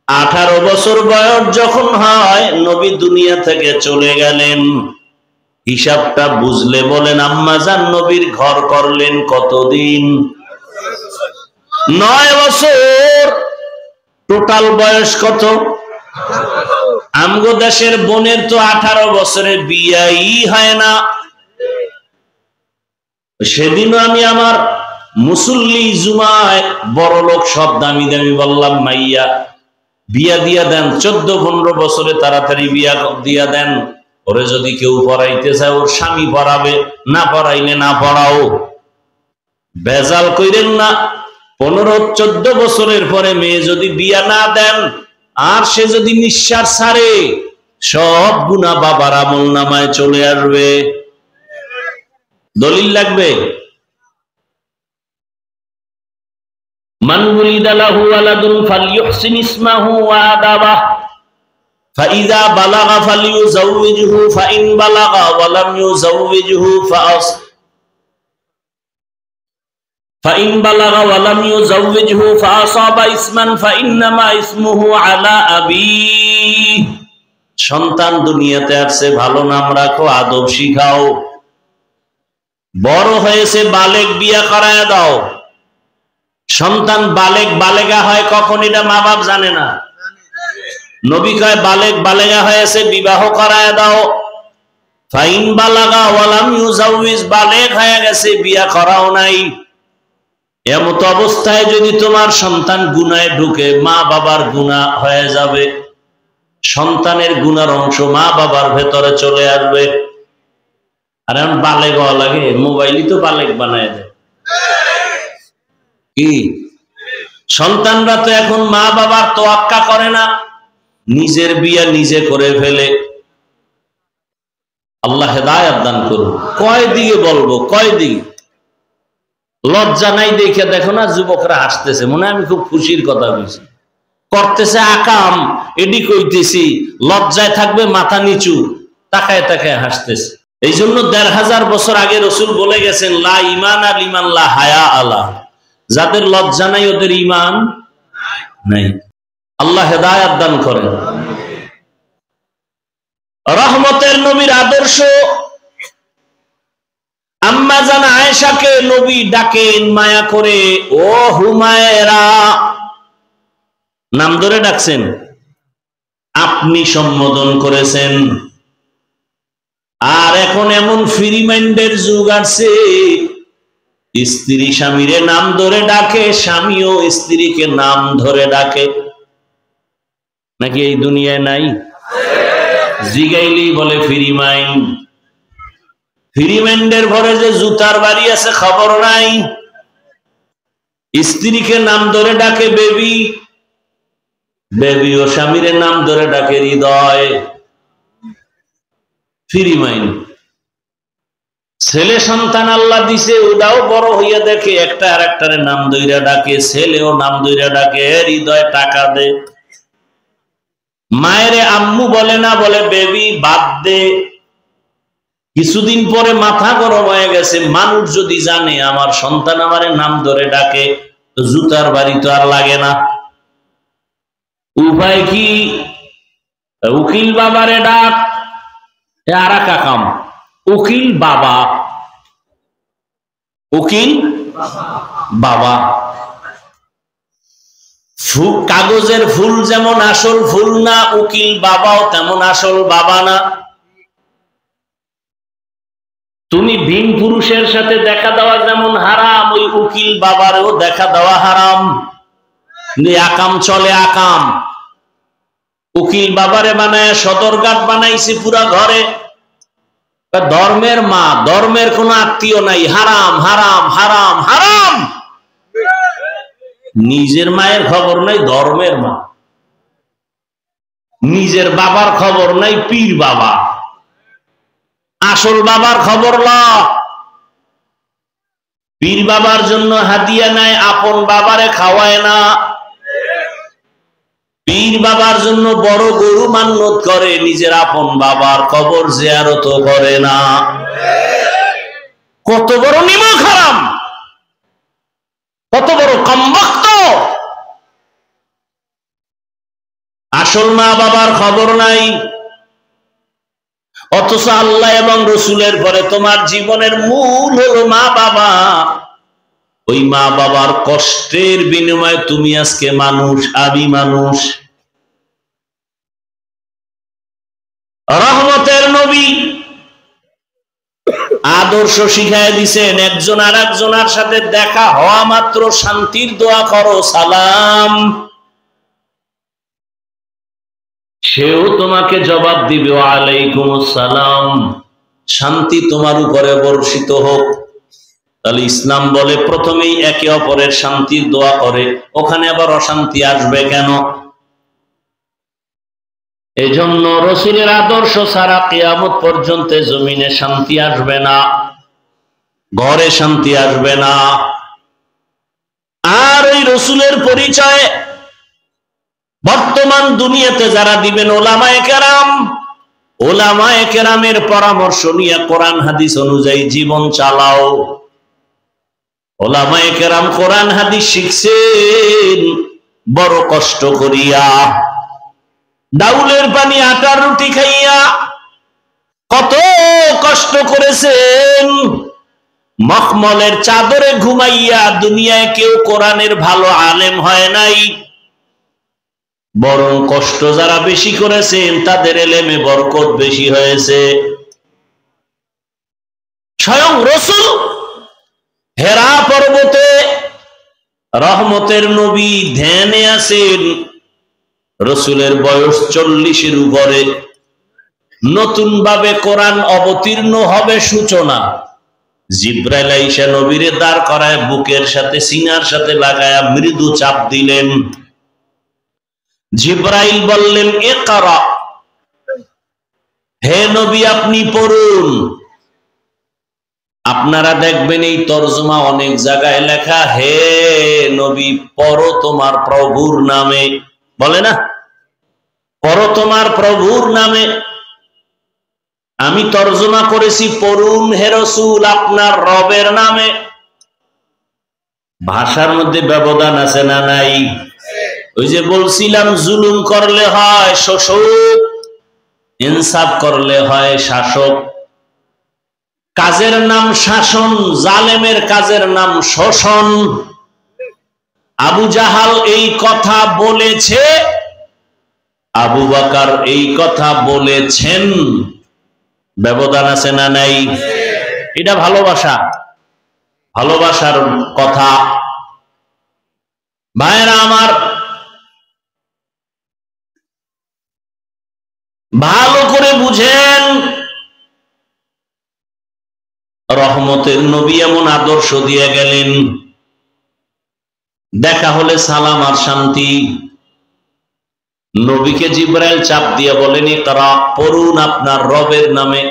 18 বছর বয়স যখন হয় নবী দুনিয়া থেকে চলে গেলেন। হিসাবটা বুঝলে বলেন আম্মাজান নবীর ঘর করলেন কতদিন? 9 বছর। টোটাল বয়স কত? আমগো দেশের বোনের তো 18 বছরে বিয়াই হয় না। সেদিনও আমি আমার মুসল্লি জুমায় বড় লোক সব দামি দামি বললাম, মাইয়া বিয়া দিয়া দেন, 14-15 বছরে তাড়াতাড়ি বিয়া দিয়া দেন। ওরে যদি কেউ পড়াইতে চায় ওর স্বামী পড়াবে, না পড়াইলে না পড়াও। ভেজাল কইরেন না। 15-14 বছরের পরে মেয়ে যদি বিয়া না দেন আর সে যদি নিঃশ্বাস ছাড়ে, সব গুনাহ বাবার আমল নামায় চলে আসবে। দলিল লাগবে। মান উলিদা লাহু ওয়ালাদুন ফালইউহসিন ইসমাহু ওয়া আদাবাহ ফাইযা বালাগা ফালইউযাওবিজহু ফাইন বালাগা ওয়া লাম ইউযাওবিজহু ফাইন বালাগা ওয়া লাম ইউযাওবিজহু ফাআসাবা ইসমান ফাইন্নামা ইসমুহু আলা আবিহি। সন্তান দুনিয়াতে আসছে, ভালো নাম রাখো, আদব শিখাও। বড় হয়েছে বালেগ, বিয়া করায় দাও। সন্তান বালেগ বালেগা হয় কখন এটা মা বাপ জানে না। নবী কয় বালেগ বালেগা হয়েছে, বিবাহ করায় দাও। ফাইন বালাগা ওয়া লাম ইউযাওবিজ, বালেগ হয়ে গেছে, বিয়া করাও নাই। এমত অবস্থায় যদি তোমার সন্তান গুনাহে ঢুকে, মা বাবার গুনাহ হয়ে যাবে। সন্তানের গুনার অংশ মা বাবার ভেতরে চলে আসবে। আর এখন বালেগ হওয়া লাগে, মোবাইলই তো বালেগ বানায় দেয়। কি সন্তানরা তো এখন মা বাবার তোয়াক্কা করে না, নিজের বিয়া নিজে করে ফেলে। আল্লাহ হেদায়েত দান করুন। কয় দিকে বলবো, কয় দিকে? লজ্জা নাই দেখে দেখো না যুবকরা হাসতেছে, মনে হয় আমি খুব খুশির কথা বলছি। করতেছে আকাম, এডি কইতেছি, লজ্জায় থাকবে মাথা নিচু, তাকায় তাকায় হাসতেছে। এই জন্য 1500 বছর আগে রসুল বলে গেছেন, লা ঈমানা লিমান লা হায়া আলা, যাদের লজ্জা নাই ওদের ঈমান নাই। আল্লাহ হেদায়েত দান করেন। রহমতের নবীর আদর্শ। আম্মা জান আয়েশাকে নবী ডাকেন মায়া করে, ও হুমায়রা, নাম ধরে ডাকছেন, আপনি সম্বোধন করেছেন। আর এখন এমন ফ্রি মাইন্ডের যুগ আসছে, স্ত্রী স্বামীরে নাম ধরে ডাকে, স্বামীও স্ত্রীকে নাম ধরে ডাকে। নাকি এই দুনিয়ায় নাই? জিগাইলি বলে ফ্রি মাইন্ড। ফ্রি মাইন্ডের ঘরে যে জুতার বাড়ি আছে খবর নাই। স্ত্রীকে নাম ধরে ডাকে বেবি, বেবি ও স্বামীরে নাম ধরে ডাকে হৃদয়। Free mind. ছেলে সন্তান আল্লাহ দিছে, ওটাও বড় হইয়া দেখে একটা আর একটারে নাম ধইরা ডাকে, ছেলেও নাম ধইরা ডাকে, হৃদয় টাকা দে। মায়েরে আম্মু বলে না, বলে বেবি, বাদ দে। কিছুদিন পরে মাথা গরম হয়ে গেছে, মানুষ যদি জানে আমার সন্তান আমারে নাম ধরে ডাকে, তো জুতার বাড়ি তো আর লাগে না। উপায় কি? উকিল বাবারে ডাক, আর এক কাম, উকিল বাবা, উকিল বাবা। কাগজের ফুল যেমন আসল ফুল না, উকিল বাবাও তেমন আসল বাবা না। তুমি ভিন পুরুষের সাথে দেখা দেওয়া যেমন হারাম, ওই উকিল বাবারও দেখা দেওয়া হারাম। আকাম চলে আকাম, উকিল বাবারে বানায় সদরঘাট বানাইছে পুরা ঘরে। ধর্মের মা, ধর্মের কোন আত্মীয় নাই, হারাম হারাম হারাম হারাম। নিজের মায়ের খবর নাই, ধর্মের মা। নিজের বাবার খবর নাই, পীর বাবা। আসল বাবার খবর ল। পীর বাবার জন্য হাদিয়া নাই, আপন বাবারে খাওয়ায় না। পীর বাবার জন্য বড় গরু মান্নত করে, নিজের আপন বাবার কবর জিয়ারত করে না। কত বড় নিমক হারাম, কত বড় কমবক্ত। আসল মা বাবার খবর নাই, অথচ আল্লাহ এবং রসুলের পরে তোমার জীবনের মূল হলো মা বাবা। ওই মা বাবার কষ্টের বিনিময়ে তুমি আজকে মানুষ, আমি মানুষ। রহমতের নবী আদর্শ শিখায় দিছেন, একজন আর একজনের সাথে দেখা হওয়া মাত্র শান্তির দোয়া করো, সালাম। সেও তোমাকে জবাব দিবে, ওয়ালাইকুম আসসালাম, শান্তি তোমার উপরে বর্ষিত হোক। তাহলে ইসলাম বলে প্রথমেই একে অপরের শান্তির দোয়া করে, ওখানে আবার অশান্তি আসবে কেন? এই জন্য রসুলের আদর্শ ছাড়া কিয়ামত পর্যন্ত জমিনে শান্তি আসবে না, ঘরে শান্তি আসবে না। আর ওই রসুলের পরিচয় বর্তমান দুনিয়াতে যারা দিবেন ওলামায়ে কেরাম, ওলামায়ে কেরামের পরামর্শ নিয়ে কোরআন হাদিস অনুযায়ী জীবন চালাও। ওলামায়ে কেরাম কোরআন হাদিস শিখছেন বড় কষ্ট করিয়া, ডাউলের পানি আটার রুটি খাইয়া কত কষ্ট করেছেন। মখমলের চাদরে ঘুমাইয়া দুনিয়ায় কেউ কোরআনের ভালো আলেম হয় নাই, বরং কষ্ট যারা বেশি করেছেন তাদের এলেমে বরকত বেশি হয়েছে। স্বয়ং রসুল হেরা পর্বতে রহমতের নবী ধ্যানে আছেন, রসুলের বয়স 40-এর উপরে। নতুন ভাবে কোরআন অবতীর্ণ হবে সূচনা, জিব্রাইল আইসা নবীরে দাঁড় করায় বুকের সাথে সিনার সাথে লাগায়া মৃদু চাপ দিলেন। জিব্রাইল বললেন, ইকরা, হে নবী আপনি পড়ুন। আপনারা দেখবেন এই তরজমা অনেক জায়গায় লেখা, হে নবী পড়ো তোমার প্রভুর নামে, বলে না, পড়ো তোমার প্রভুর নামে। আমি তরজমা করেছি, পড়ুন হে রাসূল আপনার রবের নামে। ভাষার মধ্যে ব্যবধান আছে না নাই? ওই যে বলছিলাম, জুলুম করলে হয় শোষক, ইনসাফ করলে হয় শাসক। কাজের নাম শাসন, জালেমের কাজের নাম শোষণ। আবু জাহাল এই কথা বলেছে, আবু বকর এই কথা বলেছেন, ব্যবধান আছে না নাই? এটা ভালোবাসা, ভালোবাসার কথা। ভাইরা আমার, ভালো করে বুঝেন, রহমতের নবী এমন আদর্শ দিয়ে গেলেন, দেখা হলে সালাম আর শান্তি। নবীকে জিব্রাইল চাপ দিয়ে বলেন, ইকরা, পড়ুন আপনার রবের নামে,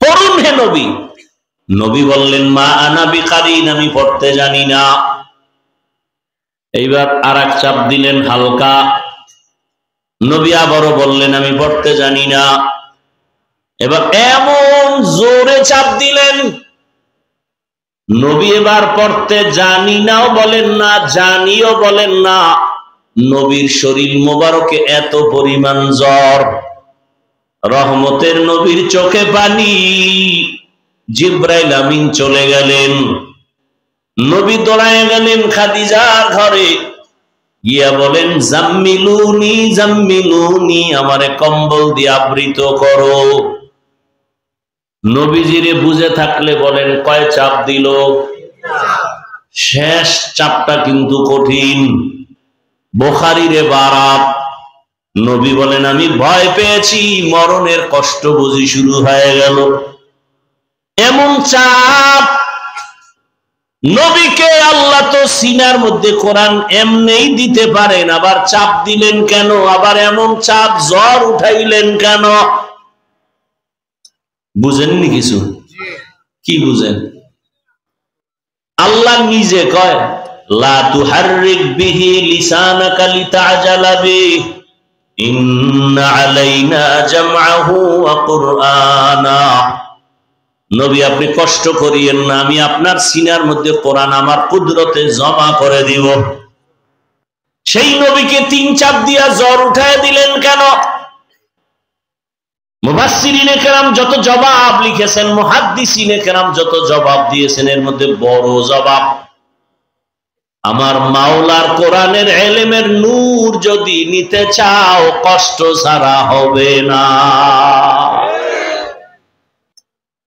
পড়ুন হে নবী। নবী বললেন, মা আনা বিকারিন, আমি পড়তে জানি না। এইবার আর এক চাপ দিলেন হালকা। নবী আবারও বললেন, আমি পড়তে জানি না। এবার এমন জোরে চাপ দিলেন, নবী এবার পড়তে জানি নাও বলেন না, জানিও বলেন না। নবীর শরীর মোবারকে এত পরিমাণ জ্বর, রহমতের নবীর চোখে পানি। জিব্রাইল আমিন চলে গেলেন, নবী দৌড়ায় গেলেন খাদিজার ঘরে, গিয়া বলেন, জাম্মিলুনি জাম্মিলুনি, আমারে কম্বল দিয়ে আবৃত করো। নবীজিরে বুঝে থাকলে বলেন কয় চাপ দিল? শেষ চাপটা কিন্তু কঠিন। বুখারীরে বারাত, নবী বলেন আমি ভয় পেয়েছি, মরণের কষ্ট বুঝি শুরু হয়ে গেল। এমন চাপ, নবীকে আল্লাহ তো সিনার মধ্যে কোরআন এমনিই দিতে পারেন, আবার চাপ দিলেন কেন? আবার এমন চাপ জ্বর উঠাইলেন কেন? বুঝেননি কিছু? কি বুঝেন? আল্লাহ নিজে কয় লা তুহাররিক বিহি লিসানাকা লিতাজালা বিহি ইন্না আলাইনা জামআহু ওয়া কুরআনা। নবী আপনি কষ্ট করিয়েন না, আমি আপনার সিনার মধ্যে কোরআন আমার কুদরতে জমা করে দিব। সেই নবীকে 3 চাপ দিয়া জ্বর উঠায় দিলেন কেন? মুফাসসিরিনে কেরাম যত জবাব লিখেছেন, মুহাদ্দিসিনে কেরাম যত জবাব দিয়েছেন, এর মধ্যে বড় জবাব, আমার মাওলার কোরআনের ইলমের নূর যদি নিতে চাও কষ্ট ছাড়া হবে না।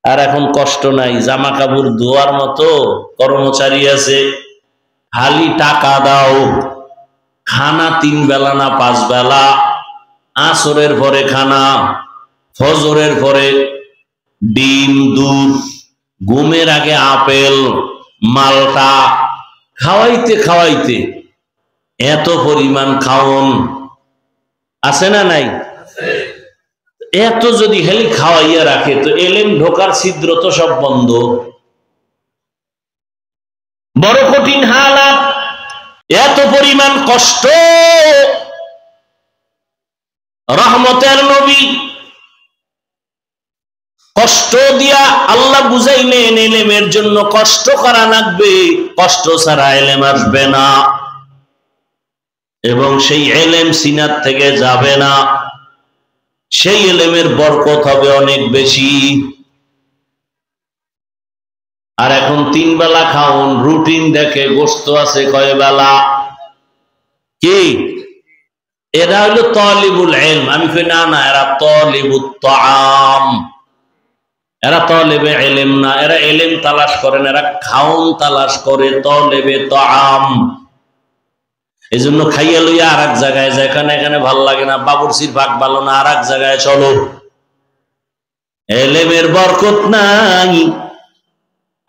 আর এখন কষ্ট নাই, জামা কাপড় ধোয়ার মতো কর্মচারী আছে, খালি টাকা দাও, খানা 3 বেলা না 5 বেলা, আসরের পরে খানা, ফজরের পরে ডিম দুধ, ঘুমের আগে আপেল মালটা, খাওয়াইতে খাওয়াইতে এত পরিমাণ খাওন আছে না নাই? এত যদি খালি খাওয়াইয়া রাখে তো এলেম ঢোকার ছিদ্র তো সব বন্ধ। বড় কঠিন হালাত, এত পরিমাণ কষ্ট। রহমতের নবী কষ্ট দিয়া আল্লাহ বুঝাইলেন এলেমের জন্য কষ্ট করা লাগবে, কষ্ট ছাড়া এলেম আসবে না, এবং সেই এলেম সিনাত থেকে যাবে না, সেই এলেমের বরকত হবে অনেক বেশি। আর এখন 3 বেলা খাওন, রুটিন দেখে গোশত আছে কয় বেলা, কি এরা হলো তালিবুল ইলম। আমি কই না না, এরা তালিবুত তাআম, এরা তালিবে ইলম না, এরা ইলম তালাশ করেন, এরা খাওন তালাশ করে, তালিবে তাআম। এজন্য খাইয়া লইয়া আর এক জায়গায় যায়, এখানে ভাল লাগে না, বাবুরচির ভাগ ভালো না, আর এক জায়গায় চলো। এলেমের বরকত নাই।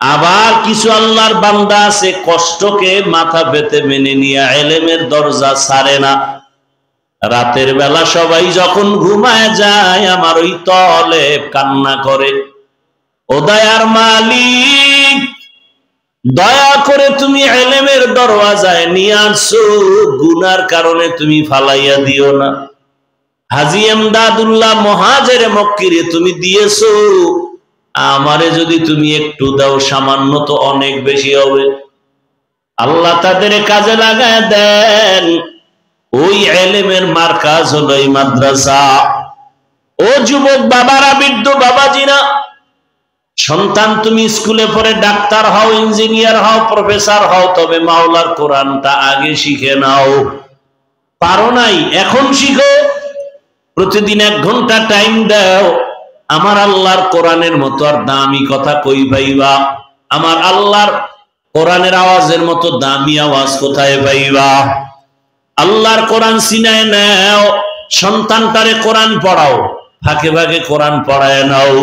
আবার কিছু আল্লাহর বান্দা আছে কষ্টকে মাথা পেতে মেনে নিয়ে এলেমের দরজা ছাড়ে না। রাতের বেলা সবাই যখন ঘুমায় যায়, আমার ওই তলেব কান্না করে, ও দয়ার মালিক, দয়া করে তুমি ইলমের দরওয়াজায় নিয়ে আসছো, গুনার কারণে তুমি ফালাইয়া দিও না। হাজী এমদাদুল্লাহ মুহাজিরে মক্কিরে তুমি দিয়েছো, আমারে যদি তুমি একটু দাও, সামান্য তো অনেক বেশি হবে। আল্লাহ তাদের কাজে লাগায় দেন। ওই ইলমের মারকাজ হলো এই মাদ্রাসা। ও যুবক বাবারা, বৃদ্ধ বাবাজিরা, সন্তান তুমি স্কুলে পড়ে ডাক্তার হও, ইঞ্জিনিয়ার হও, প্রফেসর হও, তবে মাওলার কোরআনটা আগে শিখে নাও। পারো নাই, এখন শিখো। প্রতিদিন 1 ঘন্টা টাইম দাও। আমার আল্লাহর কোরআনের মতো আর দামি কথা কই পাইবা? আমার আল্লাহর কোরআনের আওয়াজের মতো দামি আওয়াজ কোথায় পাইবা? আল্লাহর কোরআন সিনায় নাও, সন্তানটারে কোরআন পড়াও, ফাঁকে ফাঁকে কোরআন পড়ায় নাও।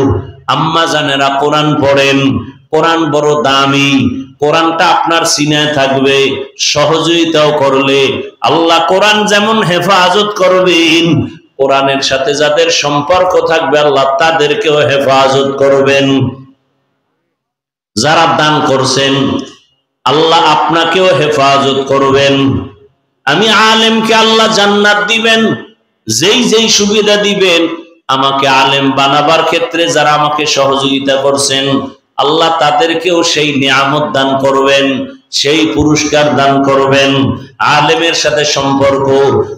আম্মা জানেরা কোরআন পড়েন, কোরআন বড় দামি, কোরআনটা আপনার সিনায় থাকবে। সহযোগিতাও করলে আল্লাহ কোরআন যেমন হেফাজত করবেন, কোরআনের সাথে যাদের সম্পর্ক থাকবে আল্লাহ তাদেরকেও হেফাজত করবেন। যারা দান করছেন আল্লাহ আপনাকেও হেফাজত করবেন। আমি আলেমকে আল্লাহ জান্নাত দিবেন, যেই যেই সুবিধা দিবেন, আমাকে আলেম বানাবার ক্ষেত্রে যারা আমাকে সহযোগিতা করছেন আল্লাহ তাদেরকেও সেই নিয়ামত দান করবেন, সেই পুরস্কার দান করবেন। আলেমের সাথে সম্পর্ক,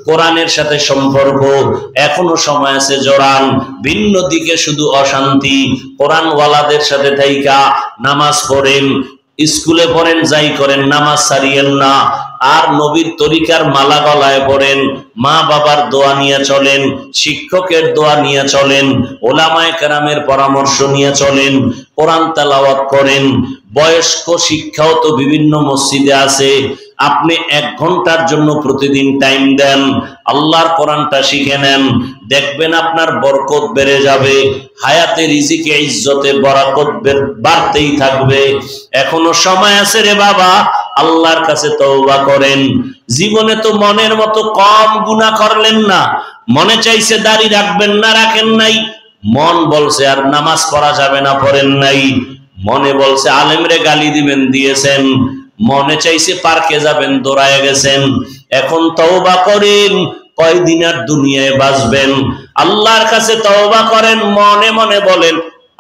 কোরআনের সাথে সম্পর্ক এখনো সময় আছে, জড়ান। ভিন্ন দিকে শুধু অশান্তি, কোরআনওয়ালাদের সাথে থাইকা নামাজ পড়েন, স্কুলে পড়েন, যাই করেন, নামাজ ছাড়িয়েন না। আর নবীর তরিকার মালা গলায় পড়েন, মা বাবার দোয়া নিয়ে চলেন, শিক্ষকের দোয়া নিয়ে চলেন, ওলামায়ে কেরামের পরামর্শ নিয়ে চলেন, কোরআন তেলাওয়াত করেন। বয়স্ক শিক্ষাও তো বিভিন্ন মসজিদে আছে। আপনি 1 ঘন্টার জন্য প্রতিদিন টাইম দেন, আল্লাহর কোরআনটা শিখে নেন, দেখবেন আপনার বরকত বেড়ে যাবে, হায়াতে রিজিকে ইজ্জতে বরকত বাড়তেই থাকবে। এখনো সময় আছে রে বাবা, আল্লাহর কাছে তওবা করেন। জীবনে তো মনের মতো কম গুনাহ করলেন না। মনে চাইছে দাড়ি রাখবেন না, রাখেন নাই। মন বলছে আর নামাজ পড়া যাবে না, পড়েন নাই। মনে বলছে আলেমরে গালি দিবেন, দিয়েছেন। মনে চাইছে পার্কে যাবেন, দৌড়ায় গেছেন। এখন তওবা করেন, কয়দিন আর দুনিয়ায় বাঁচবেন। আল্লাহর কাছে তওবা করেন, মনে মনে বলেন।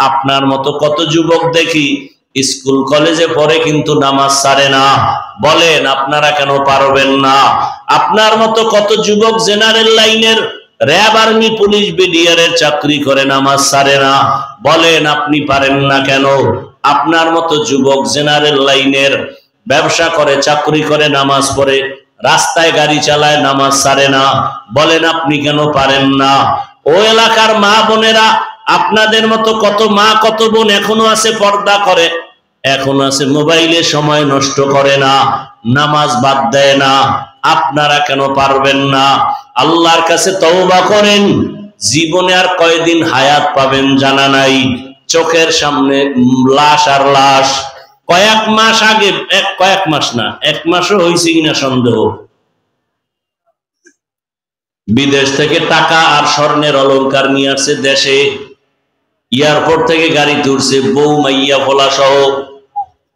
আপনার মতো কত যুবক দেখি স্কুল কলেজে পড়ে কিন্তু নামাজ ছাড়ে না। বলেন আপনারা কেন পারবেন না? আপনার মতো কত যুবক জেনারেল লাইনের, র‍্যাব, আর্মি, পুলিশ, বিডিআরের চাকরি করে, নামাজ ছাড়ে না। বলেন আপনি পারেন না কেন? আপনার মতো যুবক জেনারেল লাইনের, ব্যবসা করে, চাকরি করে, নামাজ পড়ে, রাস্তায় গাড়ি চালায়, নামাজ ছাড়ে না। বলেন আপনি কেন পারেন না? ও এলাকার মা বোনেরা, আপনাদের মতো কত মা কত বোন এখনো আছে পর্দা করে, এখনো আছে মোবাইলে সময় নষ্ট করে না, নামাজ বাদ দেয় না। আপনারা কেন পারবেন না? আল্লাহর কাছে তওবা করেন। জীবনে আর কয়দিন হায়াত পাবেন জানা নাই। চোখের সামনে লাশ আর লাশ। কয়েক মাস আগে, কয়েক মাস না, 1 মাসও হয়েছে কিনা সন্দেহ, বিদেশ থেকে টাকা আর স্বর্ণের অলংকার নিয়ে আসছে দেশে। এয়ারপোর্ট থেকে গাড়ি তুলছে, বউ মাইয়া ফোলা সহ।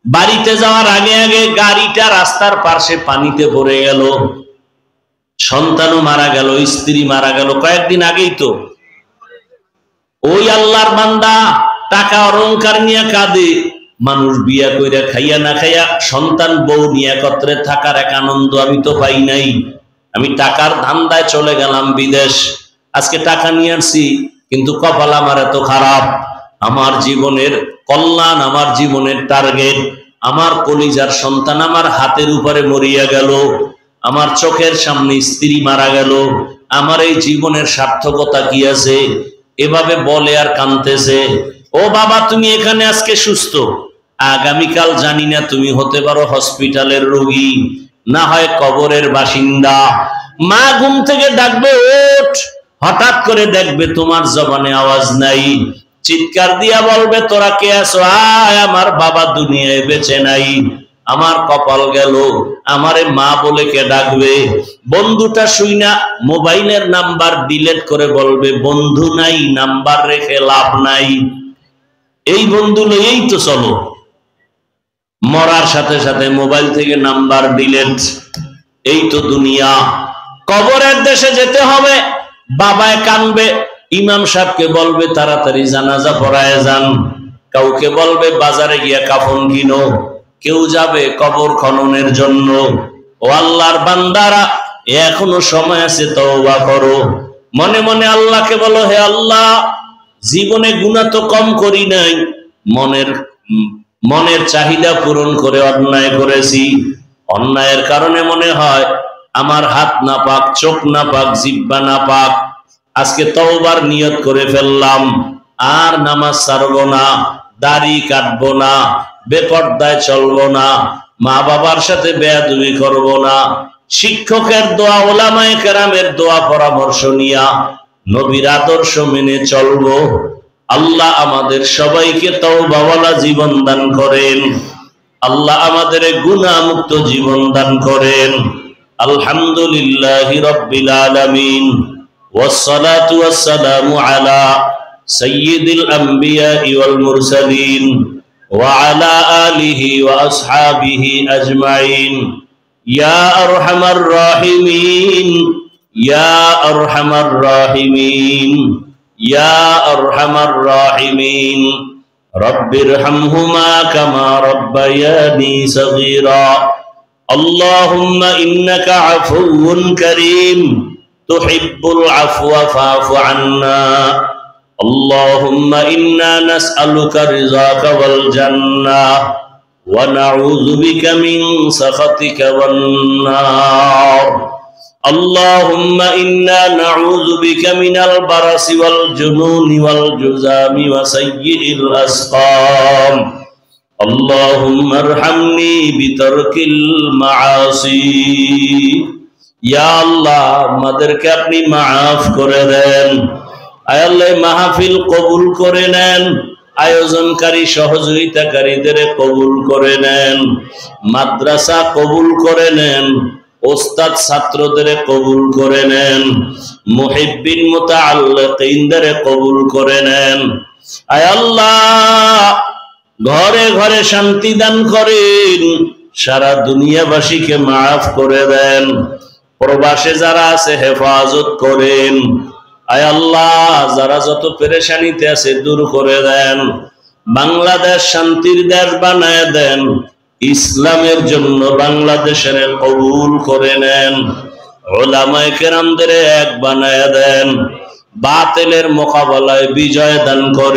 বাড়িতে যাওয়ার আগে আগে গাড়িটা রাস্তার পাশে পানিতে পড়ে গেল, সন্তানও মারা গেল, স্ত্রী মারা গেল। কয়েকদিন আগেই তো। ওই আল্লাহর বান্দা টাকা অলংকার নিয়ে কাঁদে। মানুষ বিয়া কইরা খাইয়া না খাইয়া, সন্তান বউ নিয়ে একত্রে থাকার এক আনন্দ আমি তো পাই নাই। আমি টাকার ধান্দায় চলে গেলাম বিদেশ, আজকে টাকা নিয়ে আসছি, কিন্তু কপাল আমার এত খারাপ। আমার জীবনের কল্যাণ, আমার জীবনের টার্গেট, আমার কলিজার সন্তান আমার হাতের উপরে মরিয়া গেল, আমার চোখের সামনে স্ত্রী মারা গেল। আমার এই জীবনের সার্থকতা কি আছে? এভাবে বলে আর কাঁদতেছে। ও বাবা, তুমি এখানে আজকে সুস্থ, আগামীকাল জানি না তুমি হতে পারো হসপিটালের রোগী, না হয় কবরের বাসিন্দা। মা ঘুম থেকে ডাকবে, ওঠ। হঠাৎ করে দেখবে তোমার জবানে আওয়াজ নাই, চিৎকার দিয়া বলবে, তোরা কে আছো? আয়, আমার বাবা দুনিয়ায় বেঁচে নাই, আমার কপাল গেল। আমারে মা বলে কে ডাকবে? বন্ধুটা শুইনা মোবাইলের নাম্বার ডিলিট করে বলবে, বন্ধু নাই, নাম্বার রেখে লাভ নাই, এই বন্ধু লইয়েই তো চলো। মরার সাথে সাথে মোবাইল থেকে নাম্বার ডিলিট। এই তো দুনিয়া। কবরের দেশে যেতে হবে, বাবায় কানবে, ইমাম সাহেবকে বলবে তাড়াতাড়ি জানাজা পড়ায় যান, কাউকে বলবে বাজারে গিয়া কাফন কিনো, কেউ যাবে কবর খননের জন্য। ও আল্লাহর বান্দারা, এখনো সময় আছে, তওবা করো। মনে মনে আল্লাহকে বলো, হে আল্লাহ, জীবনে গুনাহ তো কম করি নাই, মনের চাহিদা পূরণ করে অন্যায় করেছি। অন্যায়ের কারণে মনে হয় আমার হাত না পাক, চোখ না পাক, জিহ্বা না পাক। আজকে তওবার নিয়ত করে ফেললাম, আর নামাজ ছাড়বো না, দাড়ি কাটবো না, বেপর্দায় চলবো না, মা বাবার সাথে বেয়াদবি করবো না, শিক্ষকের দোয়া, ওলামায়ে কেরামের দোয়া পরামর্শ নিয়া নবীর আদর্শ মেনে চলবো। আল্লাহ আমাদের সবাইকে তওবাওয়ালা জীবন দান করেন। আল্লাহ আমাদের গুনাহ মুক্ত জীবন দান করেন। আলহামদুলিল্লাহি রাব্বিল আলামিন, ওয়াসসালাতু ওয়াসসালামু আলা সাইয়্যিদিল আমবিয়াই ওয়াল মুরসালিন ওয়া আলা আলিহি ওয়া আসহাবিহি আজমাইন। ইয়া আরহামার রাহিমিন, ইয়া আরহামার রাহিমিন, ইয়া আরহামার রাহিমিন। রব্বিরহামহুমা কামা রাব্বায়ানি সগীরা। আল্লাহুম্মা ইন্নাকা আফুউন কারীম তুহিব্বুল আফওয়া ফা'ফু আন্না। আল্লাহুম্মা ইন্না নাসআলুকা রিযাকা ওয়াল জান্নাহ ونعوذ بك من سخطك والنار اللهم إنا نعوذ بك من البرص والجنون والجذام وسيء الأسقام اللهم ارحمني بترك المعاصي يا الله আমাদেরকে আপনি maaf করে দেন আয় আল্লাহ মাহফিল কবুল করে নেন আয়োজনকারী সহযোগিতাকারীদের কবুল করে নেন মাদ্রাসা কবুল করে নেন ওস্তাদ ছাত্রদের কবুল করে নেন মুহিব্বিন মুতাআল্লিকিনদের কবুল করে নেন আয় আল্লাহ ঘরে ঘরে শান্তি দান করেন সারা দুনিয়াবাসীকে maaf করে দেন প্রবাসে যারা আছে হেফাজত করেন আয় আল্লাহ যারা যত পেরেশানিতে আছে দূর করে দেন বাংলাদেশ শান্তির দেশ বানায় দেন ইসলামের জন্য বাংলাদেশের কবুল করে নেন উলামায়ে কেরামদের এক বানায় দেন বাতিলের মোকাবেলায় বিজয় দান করে